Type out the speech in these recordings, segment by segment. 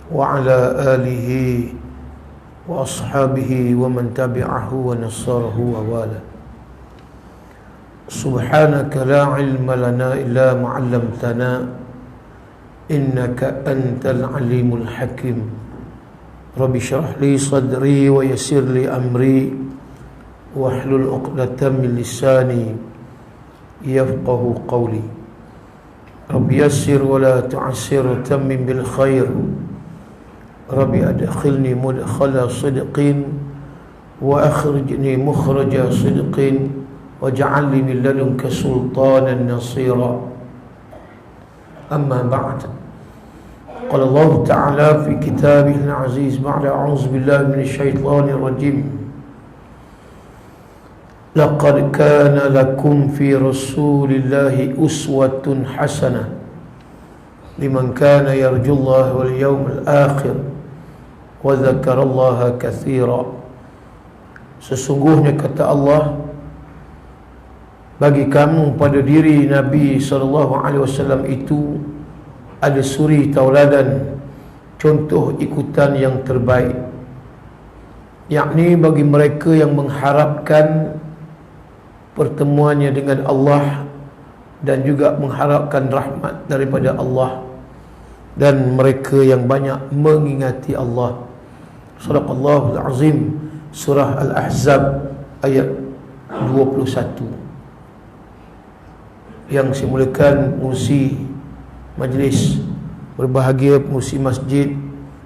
وعلى آله وأصحابه ومن تبعه ونصره ووالاه. سبحانك لا علم لنا إلا ما علمتنا إنك أنت العليم الحكيم. رب اشرح لي صدري ويسر لي أمري واحلل عقدة من لساني يفقه قولي. رب يسر ولا تعسر وتمم بالخير. رب أدخلني مدخل صدق وأخرجني مخرج صدق واجعل لي من لدنك سلطانا نصيرا. أما بعد، قال الله تعالى في كتابه العزيز بعد أعوذ بالله من الشيطان الرجيم: لقد كان لكم في رسول الله أسوة حسنة لمن كان يرجو الله واليوم الآخر وذكر الله كثيرا. Sesungguhnya kata Allah, bagi kamu pada diri Nabi SAW itu ada suri tauladan, contoh ikutan yang terbaik, yakni bagi mereka yang mengharapkan pertemuannya dengan Allah dan juga mengharapkan rahmat daripada Allah, dan mereka yang banyak mengingati Allah. Sadaqallahul Azim. Surah Al-Ahzab ayat 21. Yang saya mulakan pengurusi majlis berbahagia, pengurusi masjid,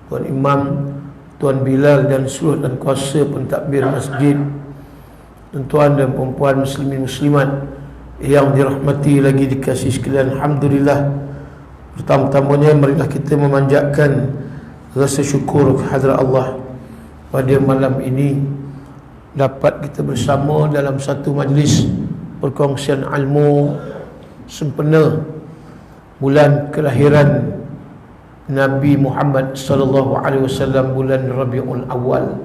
Tuan Imam, Tuan Bilal dan seluruh dan kuasa pentadbir masjid, tuan-tuan dan perempuan muslimin muslimat yang dirahmati lagi dikasihi sekalian. Alhamdulillah, pertama-tamanya marilah kita memanjatkan rasa syukur kehadrat Allah pada malam ini dapat kita bersama dalam satu majlis perkongsian ilmu sempena bulan kelahiran Nabi Muhammad sallallahu alaihi wasallam, bulan Rabiul Awal.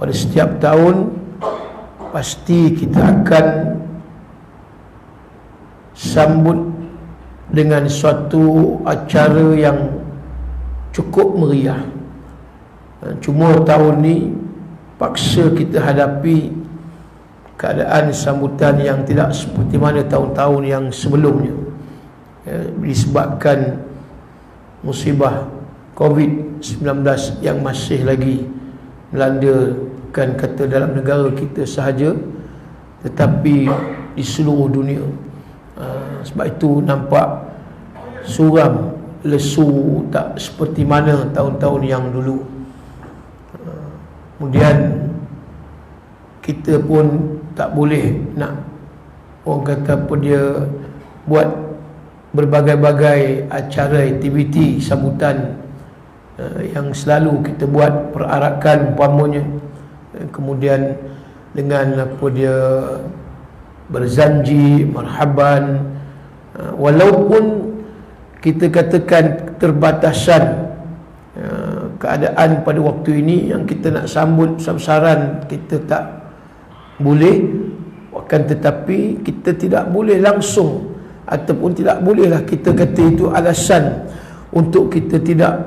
Pada setiap tahun pasti kita akan sambut dengan suatu acara yang cukup meriah. Cuma tahun ni paksa kita hadapi keadaan sambutan yang tidak seperti mana tahun-tahun yang sebelumnya, disebabkan musibah COVID-19 yang masih lagi melanda, bukan kata dalam negara kita sahaja tetapi di seluruh dunia. Sebab itu nampak suram, lesu, tak seperti mana tahun-tahun yang dulu. Kemudian kita pun tak boleh nak, orang kata apa, dia buat berbagai-bagai acara, aktiviti sambutan yang selalu kita buat perarakan umpamanya, kemudian dengan apa dia berzanji marhaban, walaupun kita katakan keterbatasan keadaan pada waktu ini yang kita nak sambut samsaran kita tak boleh, akan tetapi kita tidak boleh langsung ataupun tidak bolehlah kita kata itu alasan untuk kita tidak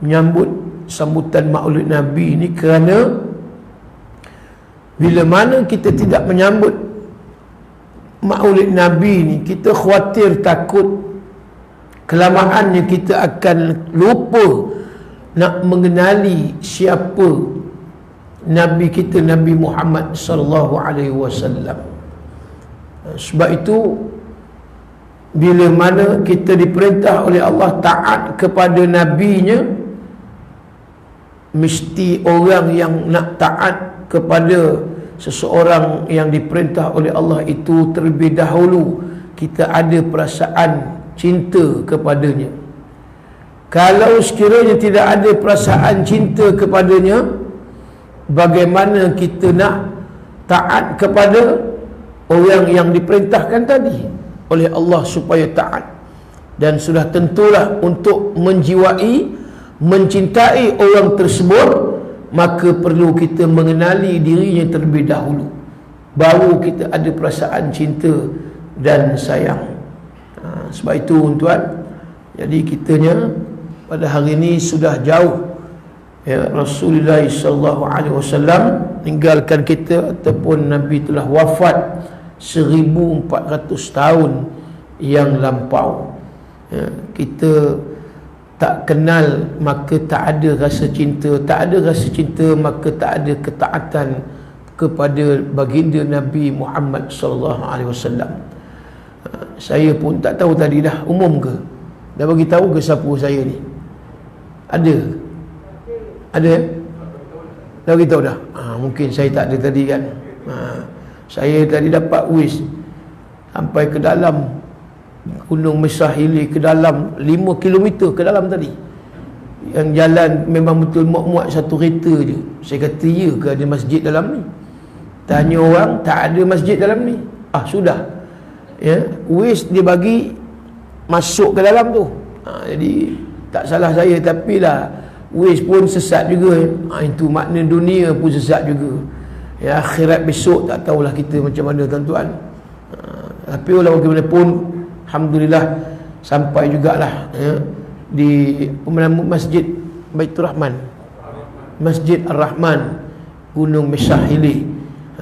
menyambut sambutan Maulid Nabi ini, kerana bila mana kita tidak menyambut Maulid Nabi ini, kita khawatir takut kelamaannya kita akan lupa nak mengenali siapa Nabi kita, Nabi Muhammad sallallahu alaihi wasallam. Sebab itu bila mana kita diperintah oleh Allah taat kepada nabinya, mesti orang yang nak taat kepada seseorang yang diperintah oleh Allah itu terlebih dahulu kita ada perasaan cinta kepadanya. Kalau sekiranya tidak ada perasaan cinta kepadanya, bagaimana kita nak taat kepada orang yang diperintahkan tadi oleh Allah supaya taat? Dan sudah tentulah untuk menjiwai, mencintai orang tersebut, maka perlu kita mengenali dirinya terlebih dahulu, baru kita ada perasaan cinta dan sayang. Sebab itu tuan, jadi kitanya pada hari ini sudah jauh ya, Rasulullah SAW meninggalkan kita, ataupun Nabi telah wafat 1400 tahun yang lampau ya, kita tak kenal maka tak ada rasa cinta, tak ada rasa cinta maka tak ada ketaatan kepada baginda Nabi Muhammad SAW. Saya pun tak tahu tadi dah umum ke, dah bagi tahu ke siapa saya ni? Ada dah bagi tahu dah. Mungkin saya tak ada tadi kan. Saya tadi dapat wis sampai ke dalam Gunung Mesahili, ke dalam 5 km ke dalam tadi. Yang jalan memang betul muat-muat satu kereta je. Saya kata ya ke ada masjid dalam ni? Tanya orang, tak ada masjid dalam ni. Sudah ya, wis dia bagi masuk ke dalam tu. Jadi tak salah saya, tapi lah wis pun sesat juga. Itu makna dunia pun sesat juga ya. Akhirat besok tak tahulah kita macam mana tuan-tuan. Tapi walau bagaimanapun, alhamdulillah sampai jugalah ya, di Masjid Baitur Rahman, Masjid Ar-Rahman Gunung Mesahili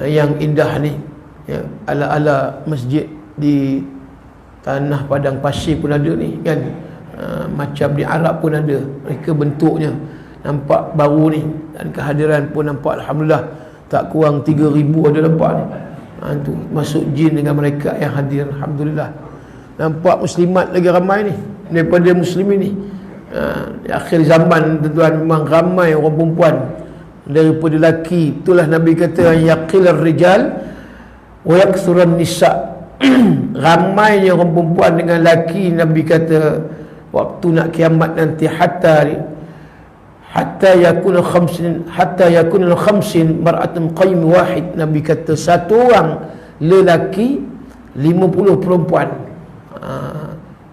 yang indah ni ya. Ala-ala masjid di tanah padang pasir pun ada ni kan. Macam di Arab pun ada mereka bentuknya, nampak baru ni, dan kehadiran pun nampak alhamdulillah tak kurang 3,000 ada nampak ni. Tu masuk jin dengan mereka yang hadir, alhamdulillah. Nampak muslimat lagi ramai ni daripada muslimin ni. Di akhir zaman tuan-tuan memang ramai orang perempuan daripada lelaki. Itulah Nabi kata yaqilar rijal wa yaksuran nisa. Ramainya orang perempuan dengan lelaki. Nabi kata waktu nak kiamat nanti hatta yakuna khamsin mar'atun qaim wahid. Nabi kata satu orang lelaki 50 perempuan.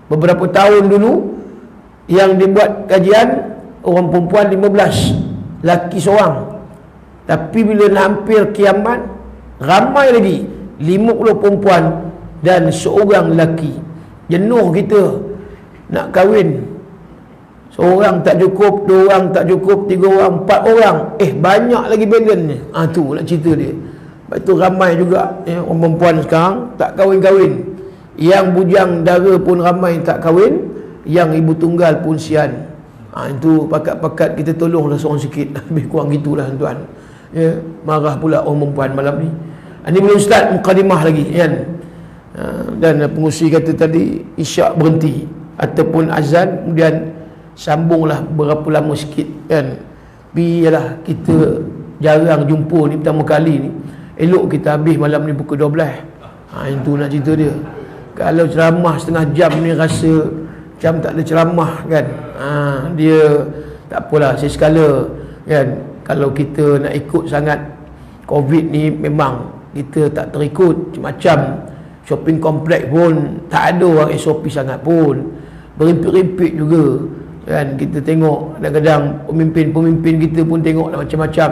Beberapa tahun dulu yang dibuat kajian orang perempuan 15, lelaki seorang. Tapi bila hampir kiamat ramai lagi 50 perempuan dan seorang lelaki. Jenuh kita nak kahwin. Seorang tak cukup, 2 orang tak cukup, 3 orang, 4 orang. Banyak lagi balance ni. Tu nak cerita dia. Lepas tu ramai juga orang perempuan sekarang tak kahwin-kahwin. Yang bujang dara pun ramai tak kahwin. Yang ibu tunggal pun sian. Itu pakat-pakat kita tolonglah seorang sikit. Lebih kurang gitulah tuan. Ya, marah pula orang perempuan malam ni. Ini belum start mukadimah lagi kan. Dan pengurusi kata tadi isyak berhenti ataupun azan, kemudian sambunglah berapa lama sikit kan. Biarlah kita jarang jumpa ni, pertama kali ni. Elok kita habis malam ni pukul 12. Itu nak cerita dia. Kalau ceramah setengah jam ni rasa macam tak ada ceramah kan. Dia tak apalah, sesekala kan. Kalau kita nak ikut sangat Covid ni, memang kita tak terikut. Macam shopping kompleks pun tak ada orang SOP sangat pun. Berimpit-rimpit juga kan. Kita tengok kadang-kadang pemimpin-pemimpin kita pun tengoklah macam-macam,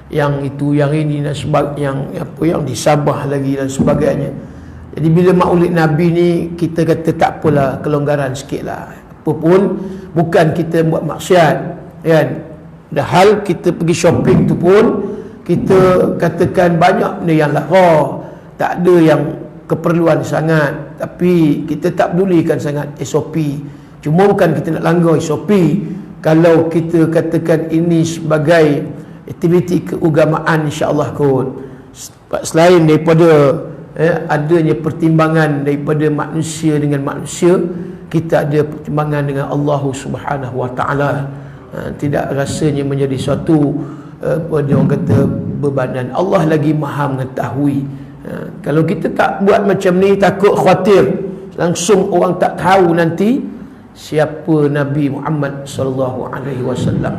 yang itu, yang ini dan yang di Sabah lagi dan sebagainya. Jadi bila maulid Nabi ni, kita kata tak apalah, kelonggaran sikit lah. Apapun, bukan kita buat maksiat kan. Padahal kita pergi shopping tu pun kita katakan banyak benda yang lara, tak ada yang keperluan sangat, tapi kita tak pedulikan sangat SOP. Cuma bukan kita nak langgar SOP. Kalau kita katakan ini sebagai aktiviti keagamaan, insya-Allah kot. Selain daripada adanya pertimbangan daripada manusia dengan manusia, kita ada pertimbangan dengan Allah Subhanahu Wa Taala. Tidak rasanya menjadi suatu orang kata bebanan. Allah lagi maha mengetahui. Kalau kita tak buat macam ni, takut khawatir langsung orang tak tahu nanti siapa Nabi Muhammad sallallahu alaihi wasallam.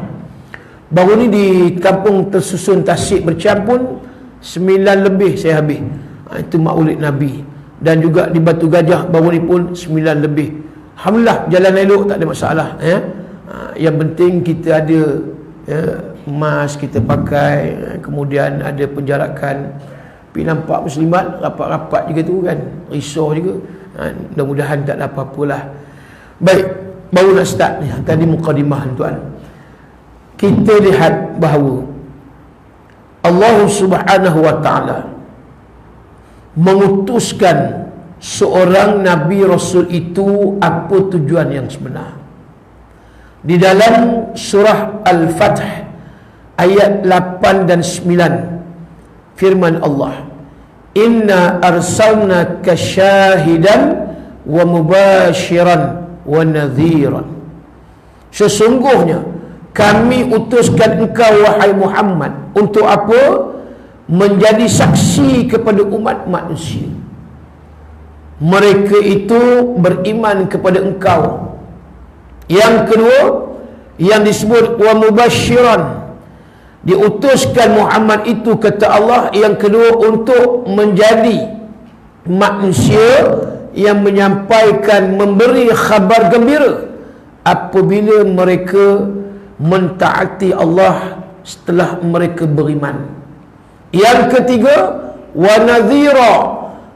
Baru ni di kampung tersusun Tasik Bercam pun 9 lebih saya habis. Itu maulid Nabi. Dan juga di Batu Gajah baru ni pun 9 lebih. Alhamdulillah, jalan elok, tak ada masalah ya. Yang penting kita ada mask kita pakai, kemudian ada penjarakan. Tapi nampak muslimat rapat-rapat juga tu kan, risau juga. Mudah-mudahan tak ada apa-apalah. Baik, baru nak start ni, tadi mukadimah tuan. Kita lihat bahawa Allah Subhanahu wa ta'ala mengutuskan seorang Nabi Rasul itu apa tujuan yang sebenar. Di dalam surah Al-Fath ayat 8 dan 9 firman Allah, inna arsalnaka syahidan wa mubashiran wa nadhiran. Sesungguhnya kami utuskan engkau wahai Muhammad untuk apa? Menjadi saksi kepada umat manusia. Mereka itu beriman kepada engkau. Yang kedua yang disebut wa mubashiran, diutuskan Muhammad itu kata Allah yang kedua untuk menjadi manusia yang menyampaikan, memberi khabar gembira apabila mereka mentaati Allah setelah mereka beriman. Yang ketiga wa nadhira,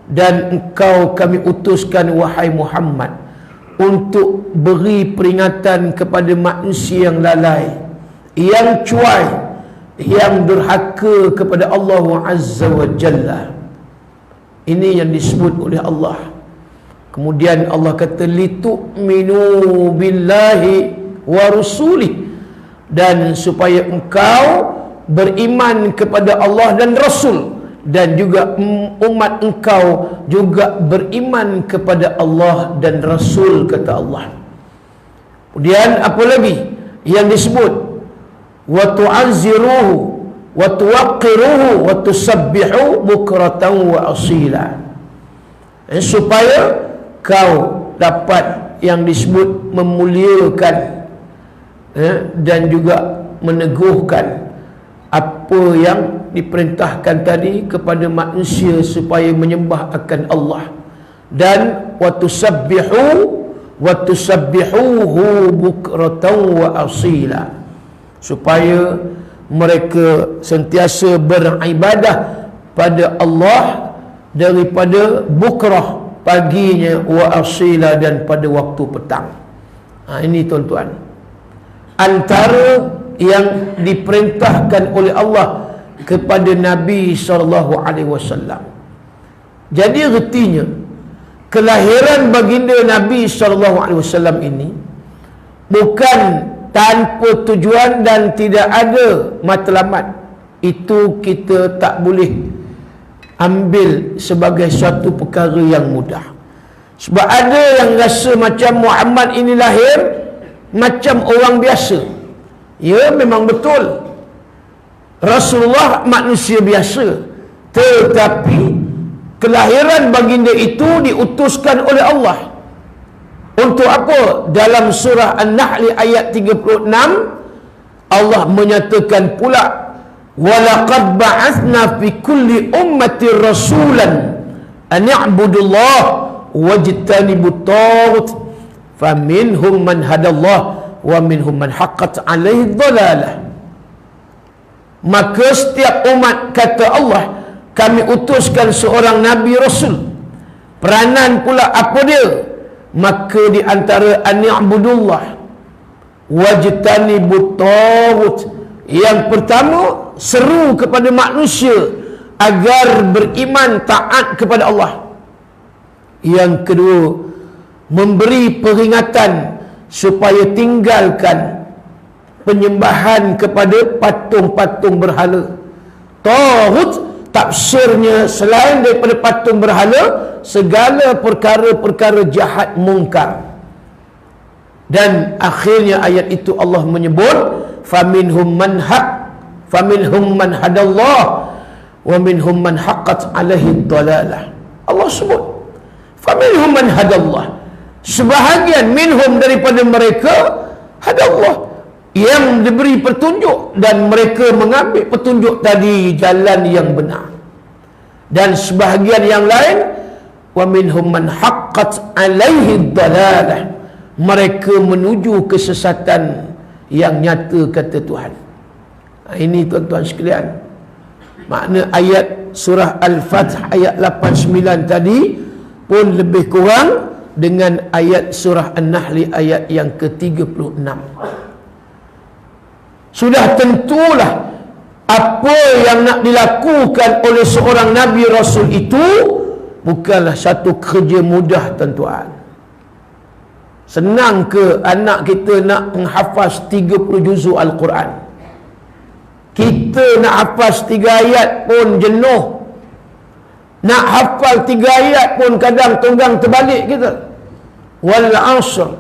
dan engkau kami utuskan wahai Muhammad untuk beri peringatan kepada manusia yang lalai, yang cuai, yang durhaka kepada Allah Azza wa Jalla. Ini yang disebut oleh Allah. Kemudian Allah kata litu'minu billahi wa rasulih, dan supaya engkau beriman kepada Allah dan Rasul, dan juga umat engkau juga beriman kepada Allah dan Rasul, kata Allah. Kemudian apa lagi yang disebut? Wa tu'azziruhu wa tuwaqqiruhu wa tusabbihu bukratan wa asila, supaya kau dapat yang disebut memuliakan dan juga meneguhkan apa yang diperintahkan tadi kepada manusia supaya menyembah akan Allah, dan wa tusabbihuhu bukratan wa asila, supaya mereka sentiasa beribadah pada Allah daripada bukrah paginya wa asila, dan pada waktu petang. Ini tuan-tuan, antara yang diperintahkan oleh Allah kepada Nabi SAW. Jadi artinya kelahiran baginda Nabi SAW ini bukan tanpa tujuan dan tidak ada matlamat. Itu kita tak boleh ambil sebagai suatu perkara yang mudah. Sebab ada yang rasa macam Muhammad ini lahir macam orang biasa. Ya, memang betul, Rasulullah manusia biasa, tetapi kelahiran baginda itu diutuskan oleh Allah. Untuk apa? Dalam surah An-Nahl ayat 36 Allah menyatakan pula, walaqad ba'athna fi kulli ummati rasulan an i'budullah wajtanibut taghut faminhum man hadallah wa minhum man haqqat alaihi dhalalah. Maka setiap umat, kata Allah, kami utuskan seorang Nabi Rasul. Peranan pula apa dia? Maka di antara an-i'budullah wajtanibut taghut, yang pertama seru kepada manusia agar beriman taat kepada Allah. Yang kedua memberi peringatan supaya tinggalkan penyembahan kepada patung-patung berhala. Taghut tafsirnya selain daripada patung berhala, segala perkara-perkara jahat mungkar. Dan akhirnya ayat itu Allah menyebut faminhum man hadallah wa minhum man haqqat alaihi dhalalah. Allah sebut faminhum man hadallah, sebahagian minhum daripada mereka hadallah, yang diberi petunjuk dan mereka mengambil petunjuk tadi, jalan yang benar. Dan sebahagian yang lain wa minhum man haqqat alaihi dhalalah, mereka menuju kesesatan yang nyata, kata Tuhan. Ini tuan-tuan sekalian, makna ayat surah Al-Fath ayat 8-9 tadi pun lebih kurang dengan ayat surah An-Nahl ayat yang ke-36. Sudah tentulah apa yang nak dilakukan oleh seorang Nabi Rasul itu bukanlah satu kerja mudah, tuan-tuan. Senang ke anak kita nak menghafaz 30 juzuk Al-Quran? Kita nak hafaz 3 ayat pun jenuh. Nak hafal 3 ayat pun kadang tunggang terbalik kita. Wal 'ashr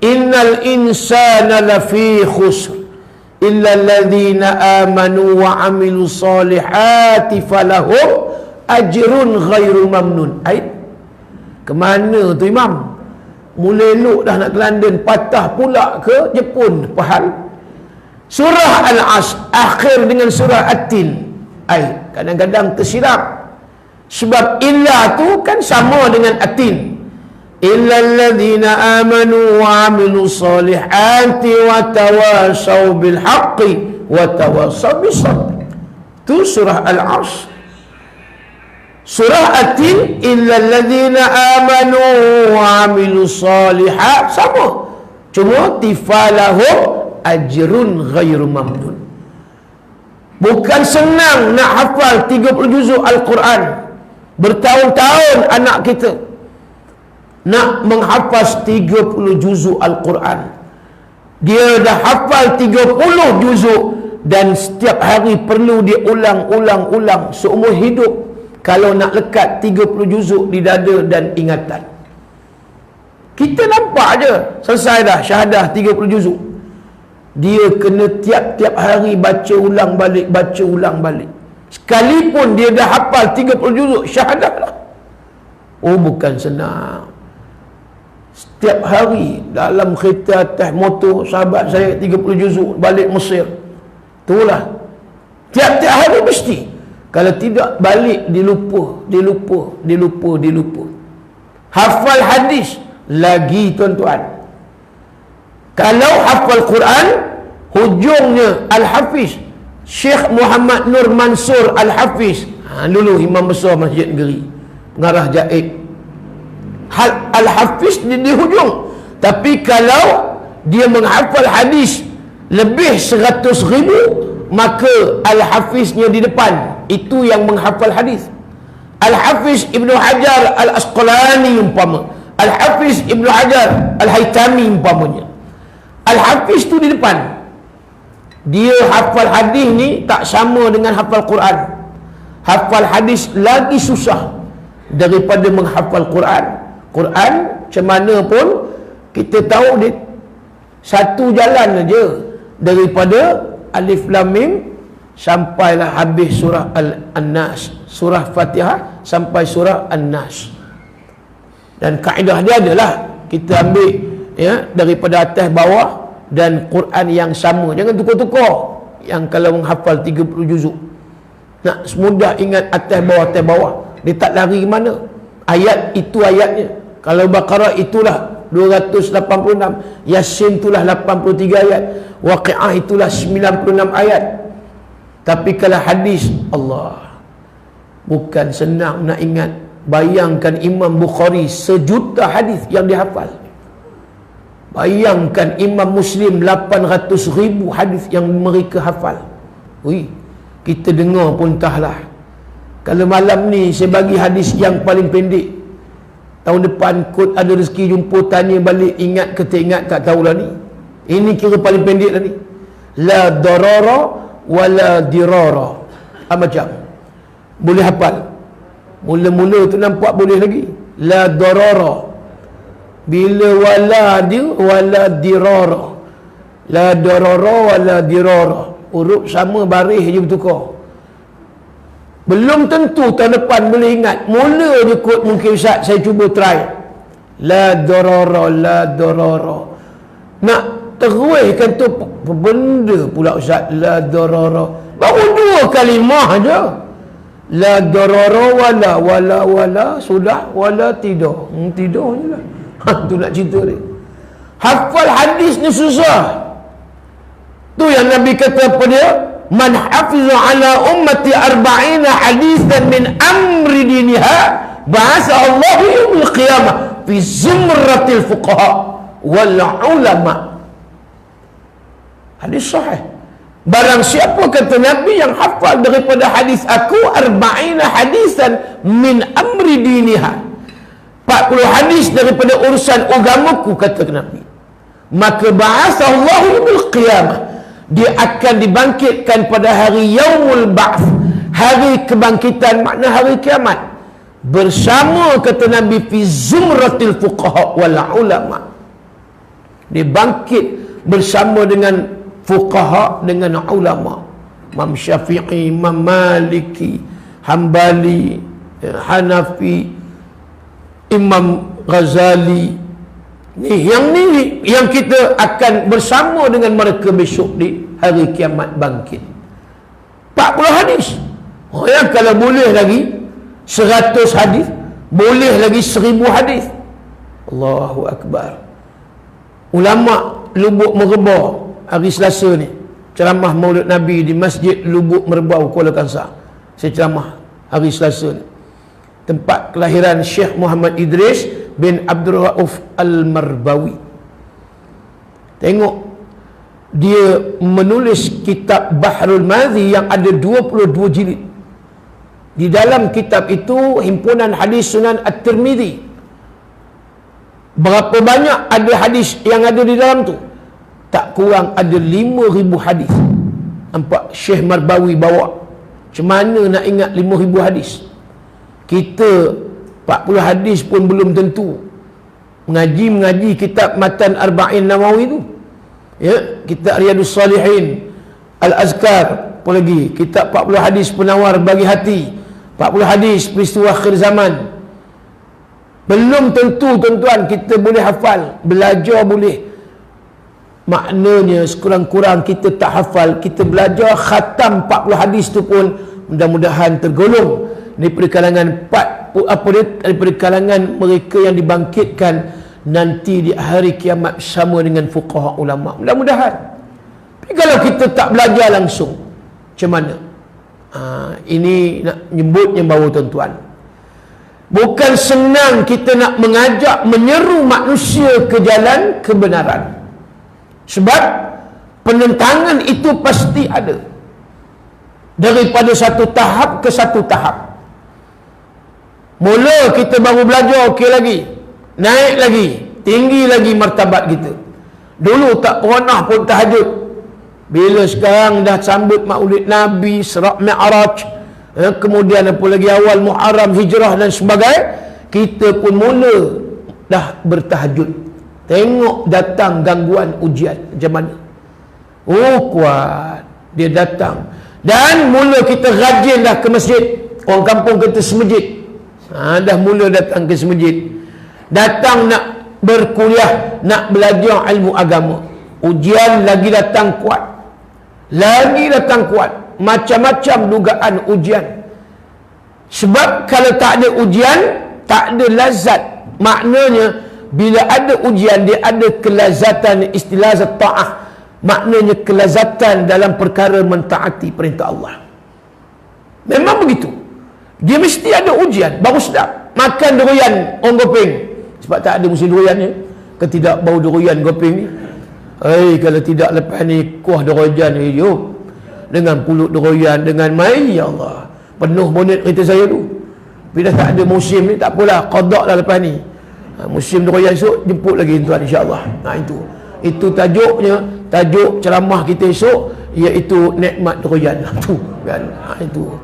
innal insana lafi khusr illa alladhina amanu wa 'amilus solihati falahum ajrun ghairu mamnun. Ayat ke mana tu Imam? Mula elok dah nak ke London, patah pula ke Jepun pahal. Surah Al-Asr akhir dengan surah At-Tin. Kadang-kadang tersilap. Sebab illa tu kan sama dengan At-Tin. Illal ladzina amanu wa 'amilus solihati wa tawasaw bil haqqi wa tawasaw bis sabr. Tu surah Al-Asr. Surah At-Tin illal ladzina amanu wa 'amilus solihat sama. Cuma tifalahum ajrun ghairu mamnun. Bukan senang nak hafal 30 juzuk Al-Quran. Bertahun-tahun anak kita nak menghafaz 30 juzuk Al-Quran. Dia dah hafal 30 juzuk dan setiap hari perlu dia ulang-ulang seumur hidup kalau nak lekat 30 juzuk di dada dan ingatan. Kita nampak je selesai dah syahadah 30 juzuk. Dia kena tiap-tiap hari baca ulang balik. Sekalipun dia dah hafal 30 juzuk syahadah lah. Oh, bukan senang. Setiap hari dalam kereta atas motor sahabat saya 30 juzuk balik Mesir. Itulah. Tiap-tiap hari mesti. Kalau tidak balik dia lupa. Hafal hadis lagi, tuan-tuan. Kalau hafal Quran, hujungnya Al-Hafiz Syekh Muhammad Nur Mansur Al-Hafiz, dulu imam besar Masjid Negeri, pengarah Jaid. Al-Hafiz di hujung. Tapi kalau dia menghafal hadis lebih 100,000, maka Al-Hafiznya di depan. Itu yang menghafal hadis. Al-Hafiz Ibnu Hajar Al-Asqalani umpama, Al-Hafiz Ibnu Hajar Al-Haytami umpamanya. Al-Hafiz tu di depan. Dia hafal hadis ni tak sama dengan hafal Quran. Hafal hadis lagi susah daripada menghafal Quran. Quran macam mana pun kita tahu dia satu jalan aja daripada Alif Lam Mim sampailah habis surah An-Nas, surah Fatihah sampai surah An-Nas. Dan kaedah dia adalah kita ambil daripada atas bawah dan Quran yang sama. Jangan tukar-tukar. Yang kalau menghafal 30 juzuk nak semudah ingat atas bawah. Dia tak lari ke mana. Ayat itu ayatnya. Kalau Baqarah itulah 286, Yasin itulah 83 ayat, Waqi'ah itulah 96 ayat. Tapi kalau hadis, Allah, bukan senang nak ingat. Bayangkan Imam Bukhari 1 juta hadis yang dihafal. Bayangkan Imam Muslim 800,000 hadis yang mereka hafal. Kita dengar pun entahlah. Kalau malam ni saya bagi hadis yang paling pendek, tahun depan kot ada rezeki jumpa tanya balik, ingat ke tak ingat, tak tahulah ni. Ini kira paling pendek lah ni. La darara wala dirara. Macam boleh hafal. Mula-mula tu nampak boleh lagi. La darara. Bila wala dirara. La darara wala dirara. Huruf sama baris je bertukar. Belum tentu tahun depan boleh ingat. Mula je kot mungkin Ustaz saya cuba try. La darara. Nak teruskan tu benda pula Ustaz. La darara. Baru 2 kalimah aja. La darara wala sudah wala tidur. Tidur je lah. Tu nak cerita dia. Hafal hadis ni susah. Tu yang Nabi kata apa dia? Man hafiza ala ummati 40 hadisan min amri diniha ba'asa Allah yaumil qiyamah fi zumratil fuqaha wal ulama. Hadis sahih. Barang siapa, kata Nabi, yang hafal daripada hadis aku 40 hadisan min amri diniha, 40 hadis daripada urusan agamaku, kata Nabi, maka ba'athallahu bil qiyamah, dia akan dibangkitkan pada hari yaumul ba'th, hari kebangkitan, makna hari kiamat, bersama, kata Nabi, fi zumratil fuqaha wal ulama. Dia bangkit bersama dengan fuqaha, dengan ulama. Imam Syafi'i, Imam Maliki, Hambali, Hanafi, Imam Ghazali. Ni yang kita akan bersama dengan mereka besok di hari kiamat bangkit. 40 hadis. Oh ya, kalau boleh lagi 100 hadis, boleh lagi 1000 hadis. Allahu Akbar. Ulama Lubuk Merbau hari Selasa ni ceramah Maulid Nabi di Masjid Lubuk Merbau, Kuala Kangsar. Saya ceramah hari Selasa ni, tempat kelahiran Syekh Muhammad Idris bin Abdul Rauf Al-Marbawi. Tengok, dia menulis kitab Bahrul Madhi yang ada 22 jilid. Di dalam kitab itu himpunan hadis Sunan At-Tirmidzi. Berapa banyak ada hadis yang ada di dalam tu? Tak kurang ada 5,000 hadis. Nampak Syekh Marbawi bawa. Macam mana nak ingat 5,000 hadis? Kita 40 hadis pun belum tentu. Mengaji kitab Matan Arba'in Nawawi tu, ya, kitab Riyadus Salihin, Al-Azkar, apa lagi, kitab 40 hadis penawar bagi hati, 40 hadis peristiwa akhir zaman. Belum tentu, tuan-tuan, kita boleh hafal. Belajar boleh, maknanya sekurang-kurang kita tak hafal, kita belajar khatam 40 hadis tu pun mudah-mudahan tergolong daripada kalangan daripada kalangan mereka yang dibangkitkan nanti di hari kiamat sama dengan fuqaha ulama. Mudah-mudahan. Tapi kalau kita tak belajar langsung, macam mana? Ini nak nyebutnya bahawa, tuan-tuan, bukan senang kita nak mengajak, menyeru manusia ke jalan kebenaran. Sebab penentangan itu pasti ada. Daripada satu tahap ke satu tahap. Mula kita baru belajar, okey lagi, naik lagi, tinggi lagi martabat kita. Dulu tak pernah pun tahajud. Bila sekarang dah sambut Maulid Nabi, Isra' Mi'raj, kemudian apa lagi, awal Muharram, Hijrah dan sebagainya, kita pun mula dah bertahajud. Tengok datang gangguan ujian macam mana. Oh, kuat dia datang. Dan mula kita rajin dah ke masjid. Orang kampung kata semajid. Dah mula datang ke semajid. Datang nak berkuliah, nak belajar ilmu agama. Ujian lagi datang kuat. Lagi datang kuat. Macam-macam dugaan ujian. Sebab kalau tak ada ujian, tak ada lazat. Maknanya bila ada ujian, dia ada kelazatan, istilazat ta'ah. Maknanya kelazatan dalam perkara mentaati perintah Allah. Memang begitu. Dia mesti ada ujian, baru sedap. Makan durian orang Gopeng. Sebab tak ada musim durian ni. Ketidak bau durian Gopeng ni. Kalau tidak lepas ni kuah durian ni, yuk. Dengan pulut durian, dengan mai, ya Allah, penuh bonnet kereta saya tu. Bila tak ada musim ni, tak apalah, qada lah lepas ni. Musim durian esok, jemput lagi tuan, insya-Allah. Itu tajuknya, tajuk ceramah kita esok, iaitu nikmat durian. Tu kan. Itu.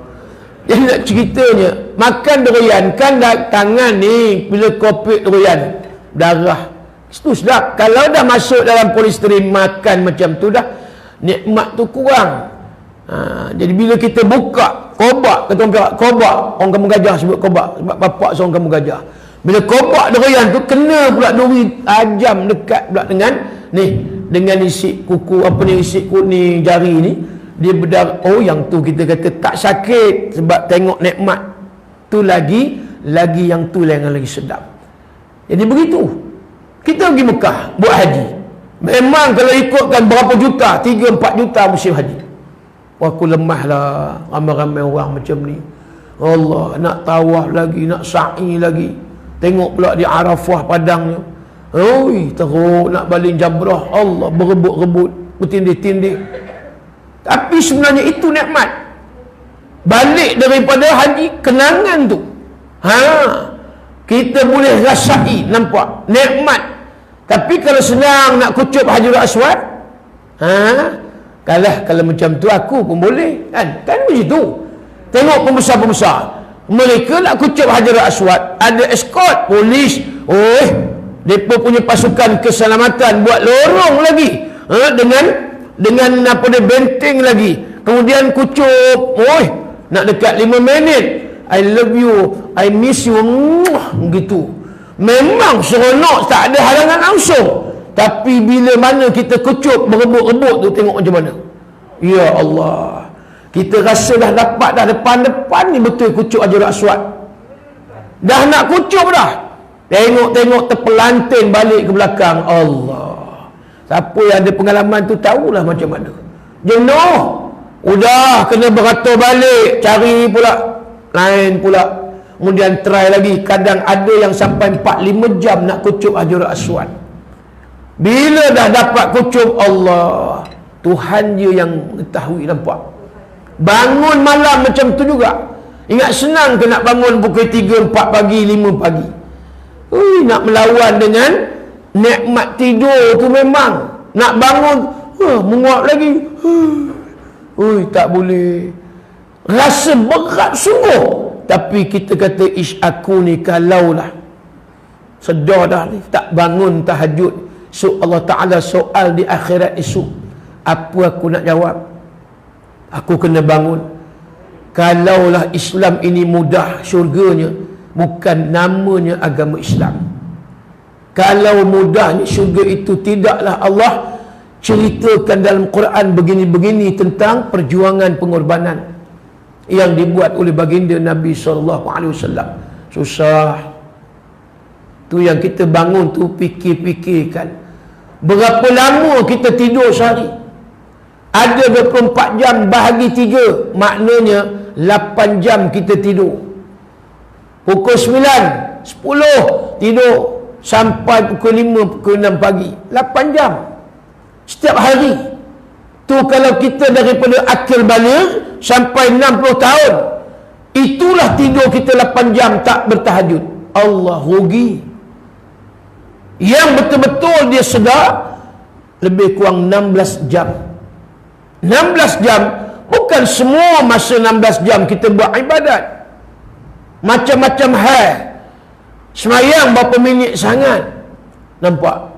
Jadi nak ceritanya, makan durian kan tangan ni, bila kopik durian, darah. Itu sedap. Kalau dah masuk dalam polisterin, makan macam tu dah, nikmat tu kurang. Jadi bila kita buka kobak, kata orang kobak, orang Kampung Gajah sebut kobak, sebab bapak seorang Kampung Gajah. Bila kobak durian tu, kena pula duri tajam dekat pula dengan ni, dengan isi kuku, apa ni, isi ni jari ni, dia berdarah. Oh, yang tu kita kata tak sakit, sebab tengok nikmat tu lagi yang tu yang lagi sedap. Jadi begitu. Kita pergi Mekah buat haji. Memang kalau ikutkan berapa juta, 3-4 juta musim haji. Wah, aku lemah lah, ramai-ramai orang macam ni. Allah, nak tawaf lagi, nak sa'i lagi. Tengok pula di Arafah padangnya, oi, teruk nak baling jabrah, Allah berebut-rebut, bertindih-tindih. Tapi sebenarnya itu nikmat. Balik daripada haji, kenangan tu. Kita boleh rasai, nampak nikmat. Tapi kalau senang nak kucup Hajarul Aswad, kalau macam tu aku pun boleh, kan begitu. Tengok pembesar-pembesar, mereka nak kucup Hajarul Aswad, ada escort polis, mereka punya pasukan keselamatan buat lorong lagi, dengan apa dia, benteng lagi, kemudian kucup, nak dekat 5 minit, I love you, I miss you, gitu. Memang seronok, tak ada halangan langsung. Tapi bila mana kita kucup berebut-rebut tu, tengok macam mana. Ya Allah, kita rasa dah dapat dah depan-depan ni betul kucup Hajarul Aswad. Dah nak kucup dah, tengok terpelantin balik ke belakang. Allah, siapa yang ada pengalaman tu tahulah macam mana. Jenuh, udah kena beratur balik, cari pula, lain pula, kemudian try lagi. Kadang ada yang sampai 4-5 jam nak kucup Hajarul Aswad. Bila dah dapat kucup, Allah, Tuhan je yang mengetahui, nampak. Bangun malam macam tu juga. Ingat senang ke nak bangun pukul 3, 4 pagi, 5 pagi? Nak melawan dengan nikmat tidur tu memang. Nak bangun, menguap lagi. Tak boleh. Rasa berat sungguh. Tapi kita kata, aku ni kalaulah sedar dah ni, tak bangun tahajud, so Allah Ta'ala soal di akhirat esok, apa aku nak jawab? Aku kena bangun. Kalaulah Islam ini mudah syurganya, bukan namanya agama Islam. Kalau mudahnya syurga itu, tidaklah Allah ceritakan dalam Quran begini-begini tentang perjuangan pengorbanan yang dibuat oleh baginda Nabi SAW. Susah. Tu yang kita bangun tu, fikir-fikirkan. Berapa lama kita tidur sehari? Ada 24 jam bahagi 3, maknanya 8 jam kita tidur. Pukul 9, 10 tidur sampai pukul 5, pukul 6 pagi. 8 jam setiap hari. Tu kalau kita daripada akil baligh sampai 60 tahun, itulah tidur kita 8 jam tak bertahajud. Allah, rugi. Yang betul-betul dia sedar, lebih kurang 16 jam. 16 jam, bukan semua masa 16 jam kita buat ibadat. Macam-macam hal. Semayang berapa minit sangat, nampak?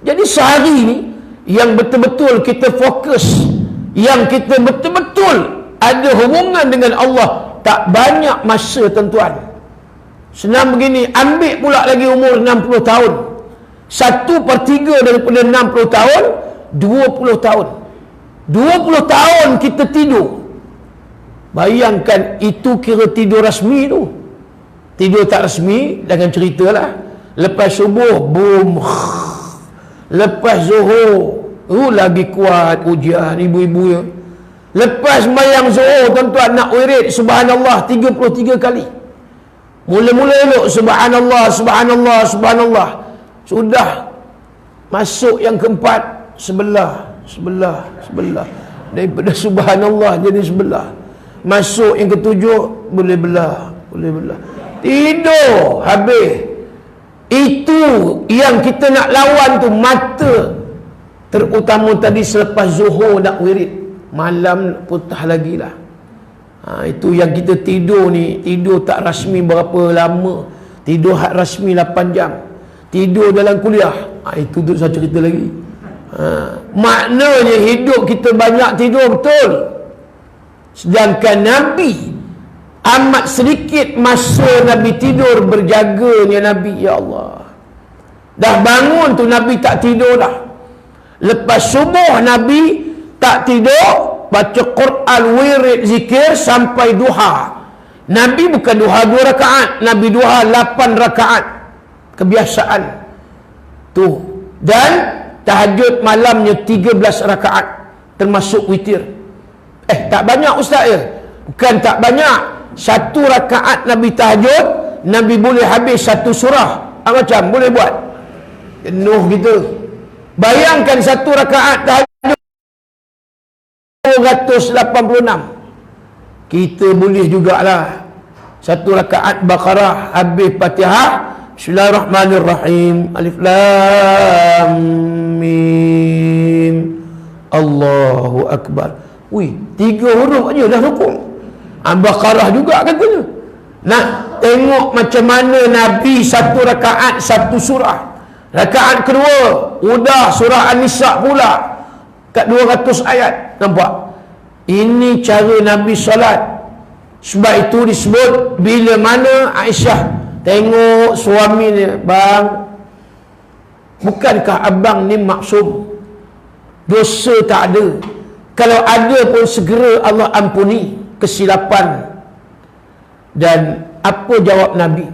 Jadi sehari ni yang betul-betul kita fokus, yang kita betul-betul ada hubungan dengan Allah, tak banyak masa, tuan-tuan. Senang begini, ambil pula lagi umur 60 tahun. 1/3 daripada 60 tahun, 20 tahun. 20 tahun kita tidur. Bayangkan, itu kira tidur rasmi tu. Tidur tak rasmi, jangan ceritalah. Lepas subuh, boom. Lepas zuhur, lagi kuat ujian ibu-ibu ya. Lepas sembahyang zuhur, tuan-tuan nak wirid subhanallah 33 kali. Mula-mula elok subhanallah, subhanallah, subhanallah. Sudah masuk yang keempat, sebelah. Daripada subhanallah jadi sebelah. Masuk yang ketujuh, boleh belah. Tidur habis. Itu yang kita nak lawan tu, mata. Terutama tadi selepas zuhur nak wirid, malam putih lagi lah. Itu yang kita tidur ni, tidur tak rasmi berapa lama. Tidur hak rasmi 8 jam. Tidur dalam kuliah, itu tu saya cerita lagi. Maknanya hidup kita banyak tidur, betul. Sedangkan Nabi amat sedikit masa Nabi tidur, berjaganya Nabi. Ya Allah, dah bangun tu Nabi tak tidur dah. Lepas subuh Nabi tak tidur, baca Quran, wirid, zikir sampai duha. Nabi bukan duha 2 rakaat, Nabi duha 8 rakaat. Kebiasaan tu. Dan tahajud malamnya 13 rakaat, termasuk witir. Tak banyak ustaz ya? Bukan tak banyak. 1 rakaat Nabi tahajud, Nabi boleh habis satu surah. Macam boleh buat. Jenuh kita. Bayangkan satu rakaat tahajud 286. Kita boleh jugalah satu rakaat Baqarah habis Fatihah, Bismillahirrahmanirrahim, Alif Lam Mim, Allahu Akbar. Wih, 3 huruf aja dah rukuk. Baqarah juga katanya. Nak tengok macam mana Nabi satu rakaat satu surah. Rakaat kedua udah surah An-Nisa pula kat 200 ayat. Nampak? Ini cara Nabi solat. Sebab itu disebut bila mana Aisyah tengok suami dia, bang, bukankah abang ni maksum? Dosa tak ada. Kalau ada pun segera Allah ampuni kesilapan. Dan apa jawab Nabi?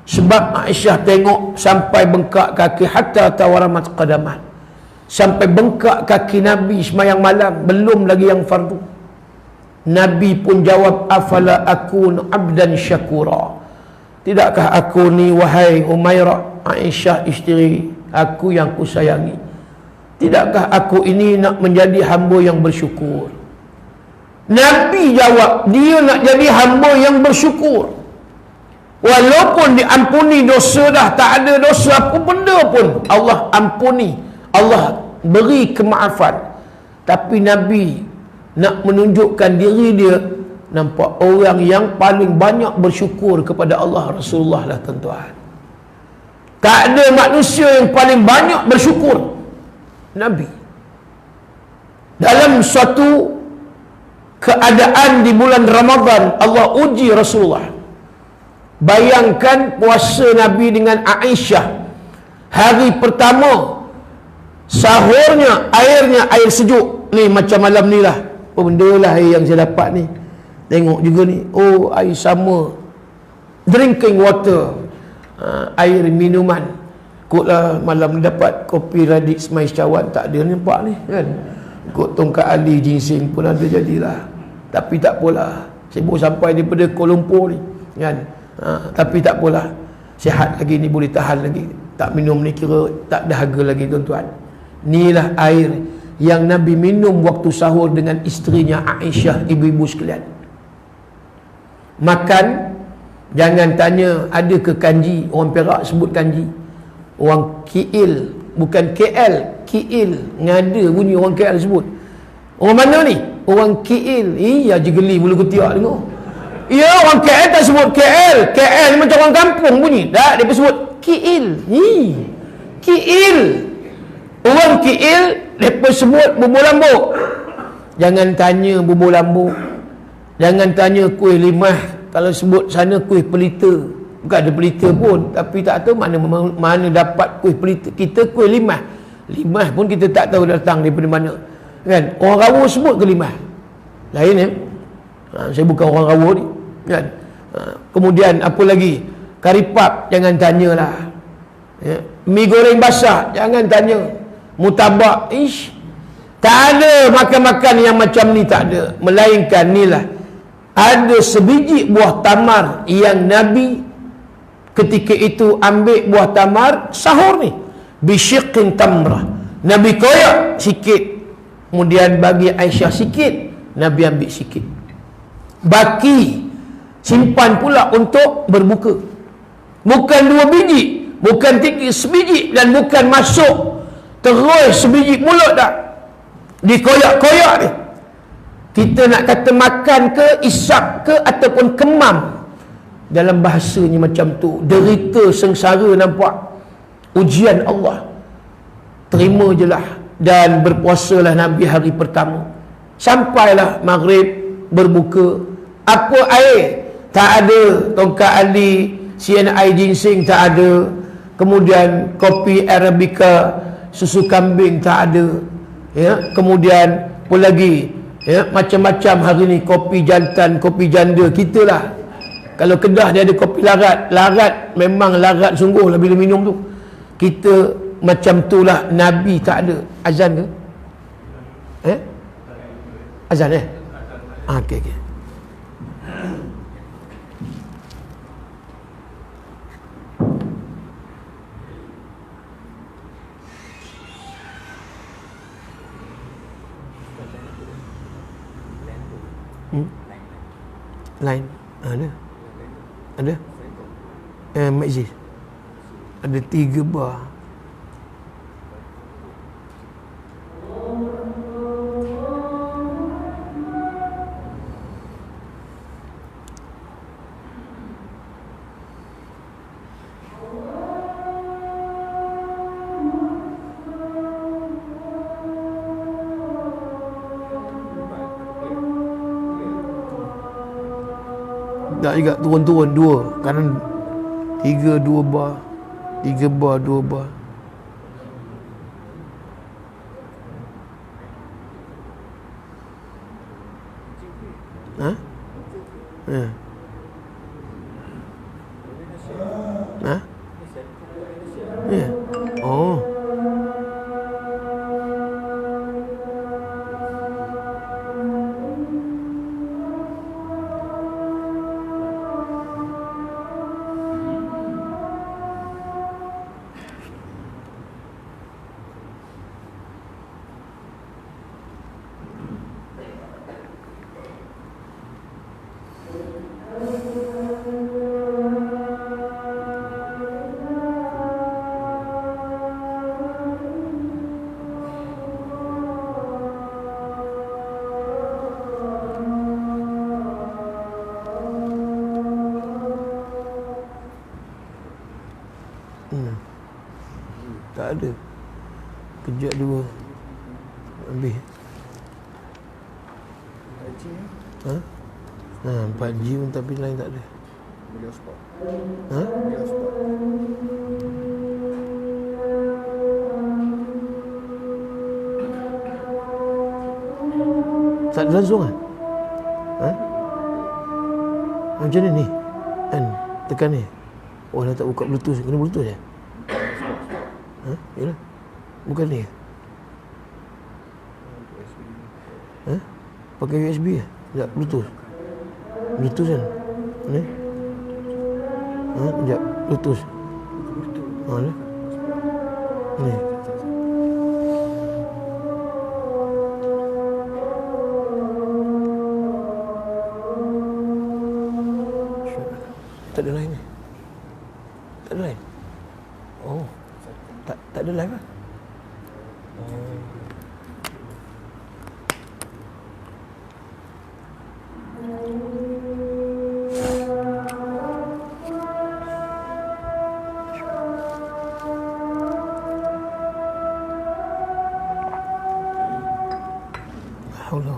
Sebab Aisyah tengok sampai bengkak kaki, hatta tawaramat qadamat, sampai bengkak kaki Nabi semayang malam, belum lagi yang fardu. Nabi pun jawab, afala akun abdan syakura. Tidakkah aku ni, wahai Umairah, Aisyah isteri aku yang ku sayangi, tidakkah aku ini nak menjadi hamba yang bersyukur? Nabi jawab, dia nak jadi hamba yang bersyukur. Walaupun diampuni dosa dah, tak ada dosa apa benda pun Allah ampuni, Allah beri kemaafan. Tapi Nabi nak menunjukkan diri dia, nampak orang yang paling banyak bersyukur kepada Allah, Rasulullah lah tuan-tuan. Tak ada manusia yang paling banyak bersyukur, Nabi. Dalam suatu keadaan di bulan Ramadan, Allah uji Rasulullah. Bayangkan puasa Nabi dengan Aisyah. Hari pertama sahurnya airnya air sejuk. Ni macam malam ni lah. Apa benda lah air yang saya dapat ni. Tengok juga ni. Oh, air sama. Drinking water. Air minuman. Kotlah malam dapat kopi Radix Mais Cawan. Tak ada nampak ni kan. Kot tongkat Ali ginseng pun ada jadilah. Tapi tak apalah. Saya baru sampai daripada Kuala Lumpur ni kan. Tapi tak apalah, sihat lagi ni, boleh tahan lagi. Tak minum ni kira tak dahaga lagi tuan-tuan. Inilah air yang Nabi minum waktu sahur dengan isterinya Aisyah, ibu-ibu sekalian. Makan, jangan tanya ada ke kanji. Orang Perak sebut kanji. Orang KL, bukan KL, KL, ngada bunyi orang KL sebut. Orang mana ni? Orang KL. Iya je geli bulu ketiak tengok. Ya, orang KL tak sebut KL. KL ni macam orang kampung bunyi. Tak, dia sebut KL. KL. Orang KL, mereka sebut bubur lambuk. Jangan tanya bubur lambuk. Jangan tanya kuih limah. Kalau sebut sana kuih pelita. Bukan ada pelita pun. Tapi tak tahu mana dapat kuih pelita. Kita kuih limah. Limah pun kita tak tahu datang daripada mana. Kan? Orang Rawa sebut ke limah? Lain ya. Saya bukan orang Rawa ni. Kan? Kemudian apa lagi? Karipap, jangan tanyalah. Ya. Mi goreng basah, jangan tanya. Mutabak, tak ada makan-makan yang macam ni, tak ada. Melainkan inilah, ada sebiji buah tamar yang Nabi ketika itu ambil buah tamar sahur ni, bisyiqin tamrah. Nabi koyak sikit, kemudian bagi Aisyah sikit, Nabi ambil sikit, baki simpan pula untuk berbuka. Bukan 2 biji, bukan 3, sebiji, dan bukan masuk terus sebiji mulut dah, dikoyak-koyak ni. Kita nak kata makan ke, isap ke, ataupun kemam, dalam bahasanya macam tu. Derita sengsara, nampak ujian Allah. Terima je lah. Dan berpuasalah Nabi hari pertama. Sampailah maghrib, berbuka. Apa air? Tak ada. Tongkat Ali, CNI ginseng tak ada. Kemudian kopi Arabica, susu kambing tak ada. Ya, kemudian apa lagi? Ya, macam-macam hari ni, kopi jantan, kopi janda. Kita lah, kalau Kedah dia ada kopi larat. Larat memang larat sungguh lah bila minum tu. Kita macam tu lah. Nabi tak ada. Azan ke? Azan okey. Line ada Maxis ada 3 bar. Tak juga turun-turun 2 kanan 3 2 bar 3 bar 2 bar. Ha? Ha? Ha? Ya. Oh. Tak ada. Kejap 2 habis. Ha? 4G pun tapi lain tak ada. Boleh hotspot. Ha? Boleh hotspot. Tak ada langsung kan? Ha? Macam ni kan? Tekan ni. Oh dah tak buka Bluetooth. Kena Bluetooth je? Ha? Yalah. Bukan ni. Ha? Pakai USB ke? Sekejap, Bluetooth. Bluetooth kan? Ni. Ha? Sekejap, Bluetooth. Ha ni. Ni. Tak ada line ni. Tak ada line. Oh. Tak ada live lah. Haula.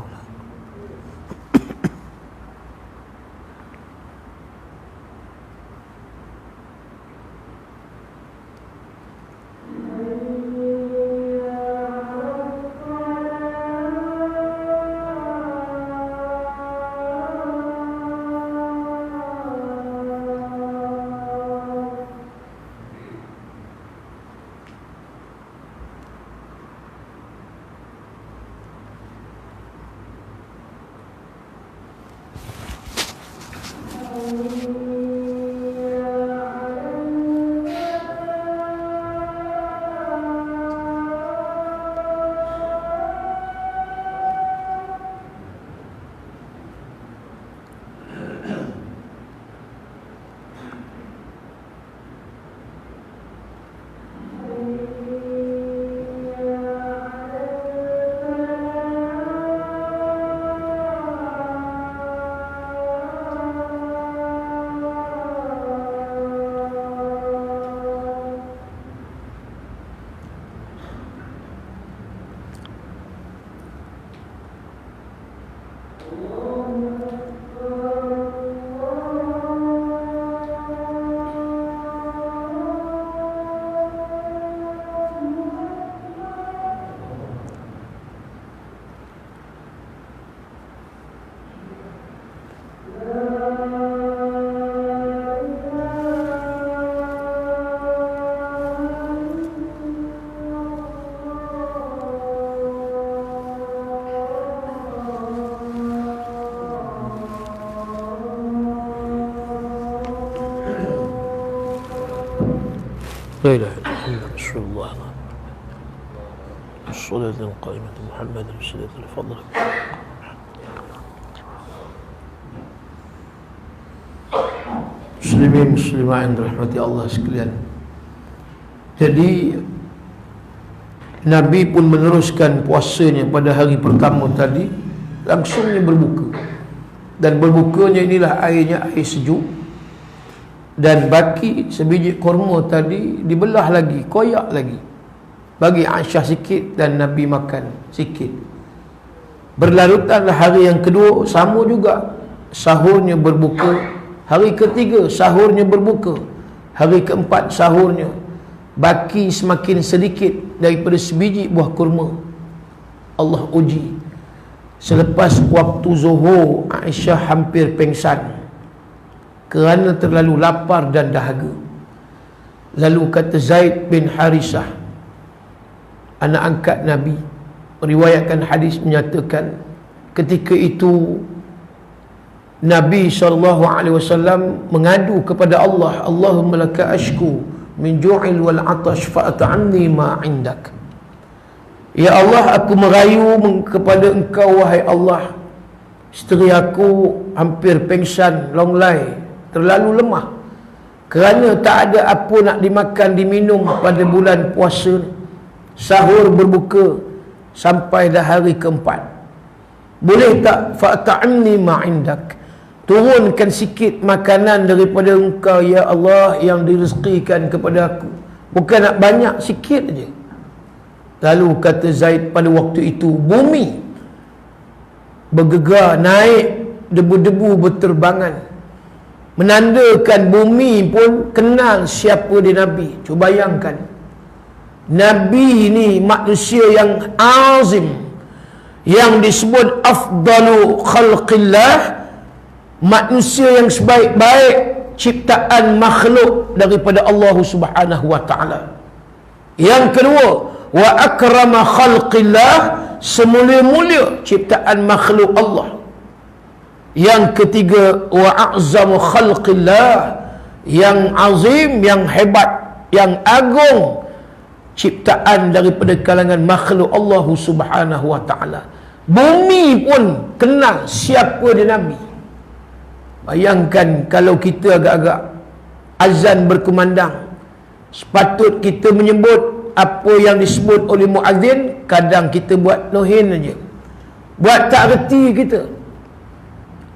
لا إله إلا الله رسول الله الصلاة القائمة محمد بسلة الفضل Muslimin muslimat yang dirahmati Allah sekalian. Jadi Nabi pun meneruskan puasanya pada hari pertama tadi, langsungnya berbuka. Dan berbukanya inilah airnya air sejuk. Dan baki sebiji kurma tadi dibelah lagi, koyak lagi. Bagi Aisyah sikit dan Nabi makan sikit. Berlarutanlah hari yang kedua, sama juga. Sahurnya berbuka. Hari ketiga sahurnya berbuka. Hari keempat sahurnya. Baki semakin sedikit daripada sebiji buah kurma. Allah uji. Selepas waktu zuhur, Aisyah hampir pengsan kerana terlalu lapar dan dahaga. Lalu kata Zaid bin Harisah, anak angkat Nabi, meriwayatkan hadis menyatakan, ketika itu Nabi SAW mengadu kepada Allah, Allahumma laka ashku min ju'il wal atash fa'at'amni ma indak. Ya Allah, aku merayu kepada engkau wahai Allah, isteri aku hampir pengsan, longlai, terlalu lemah kerana tak ada apa nak dimakan diminum pada bulan puasa. Sahur berbuka sampai dah hari keempat. Boleh tak fa'ta'amni ma indak, turunkan sikit makanan daripada engkau ya Allah yang direzekikan kepada aku, bukan nak banyak, sikit aja. Lalu kata Zaid, pada waktu itu bumi bergegar, naik debu-debu berterbangan, menandakan bumi pun kenal siapa dia Nabi. Cuba bayangkan, Nabi ini manusia yang azim, yang disebut afdalu khalqillah, manusia yang sebaik-baik ciptaan makhluk daripada Allah Subhanahu wa taala. Yang kedua, wa akrama khalqillah, semulia-mulia ciptaan makhluk Allah. Yang ketiga, wa a'zamu khalqillah, yang azim, yang hebat, yang agung ciptaan daripada kalangan makhluk Allah Subhanahu wa taala. Bumi pun kenal siapa dia Nabi. Bayangkan kalau kita agak-agak azan berkumandang, sepatut kita menyebut apa yang disebut oleh muazzin, kadang kita buat nohin aja, buat tak reti kita.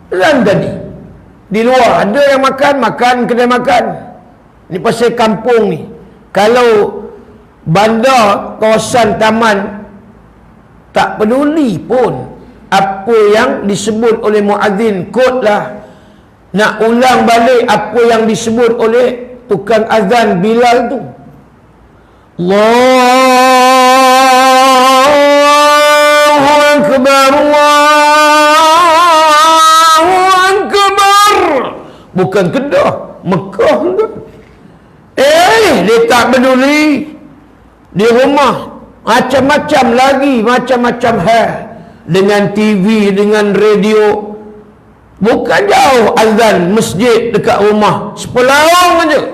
Dan tadi di luar ada yang makan kedai makan ni, pasal kampung ni, kalau bandar, kawasan taman, tak peduli pun apa yang disebut oleh muazzin, kod lah nak ulang balik apa yang disebut oleh tukang azan Bilal tu. Allahu Akbar, Allahu Akbar. Bukan Kedah, Mekah tu. Dia tak peduli. Di rumah macam-macam lagi, macam-macam hal, dengan TV, dengan radio. Bukan jauh azan masjid dekat rumah, sepelawang aja.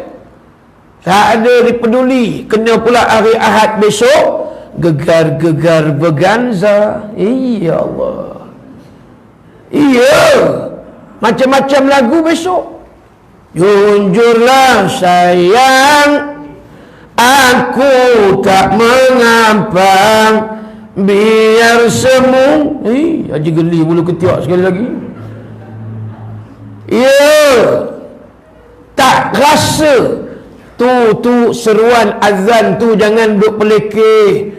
Tak ada dipeduli. Kena pula hari Ahad besok, gegar-gegar berganza. Ya Allah. Iya, macam-macam lagu besok. Jujurlah sayang, aku tak mengampang, biar semu. Haji geli bulu ketiak sekali lagi. Ya, tak rasa. Tu seruan azan tu jangan duk pelekeh.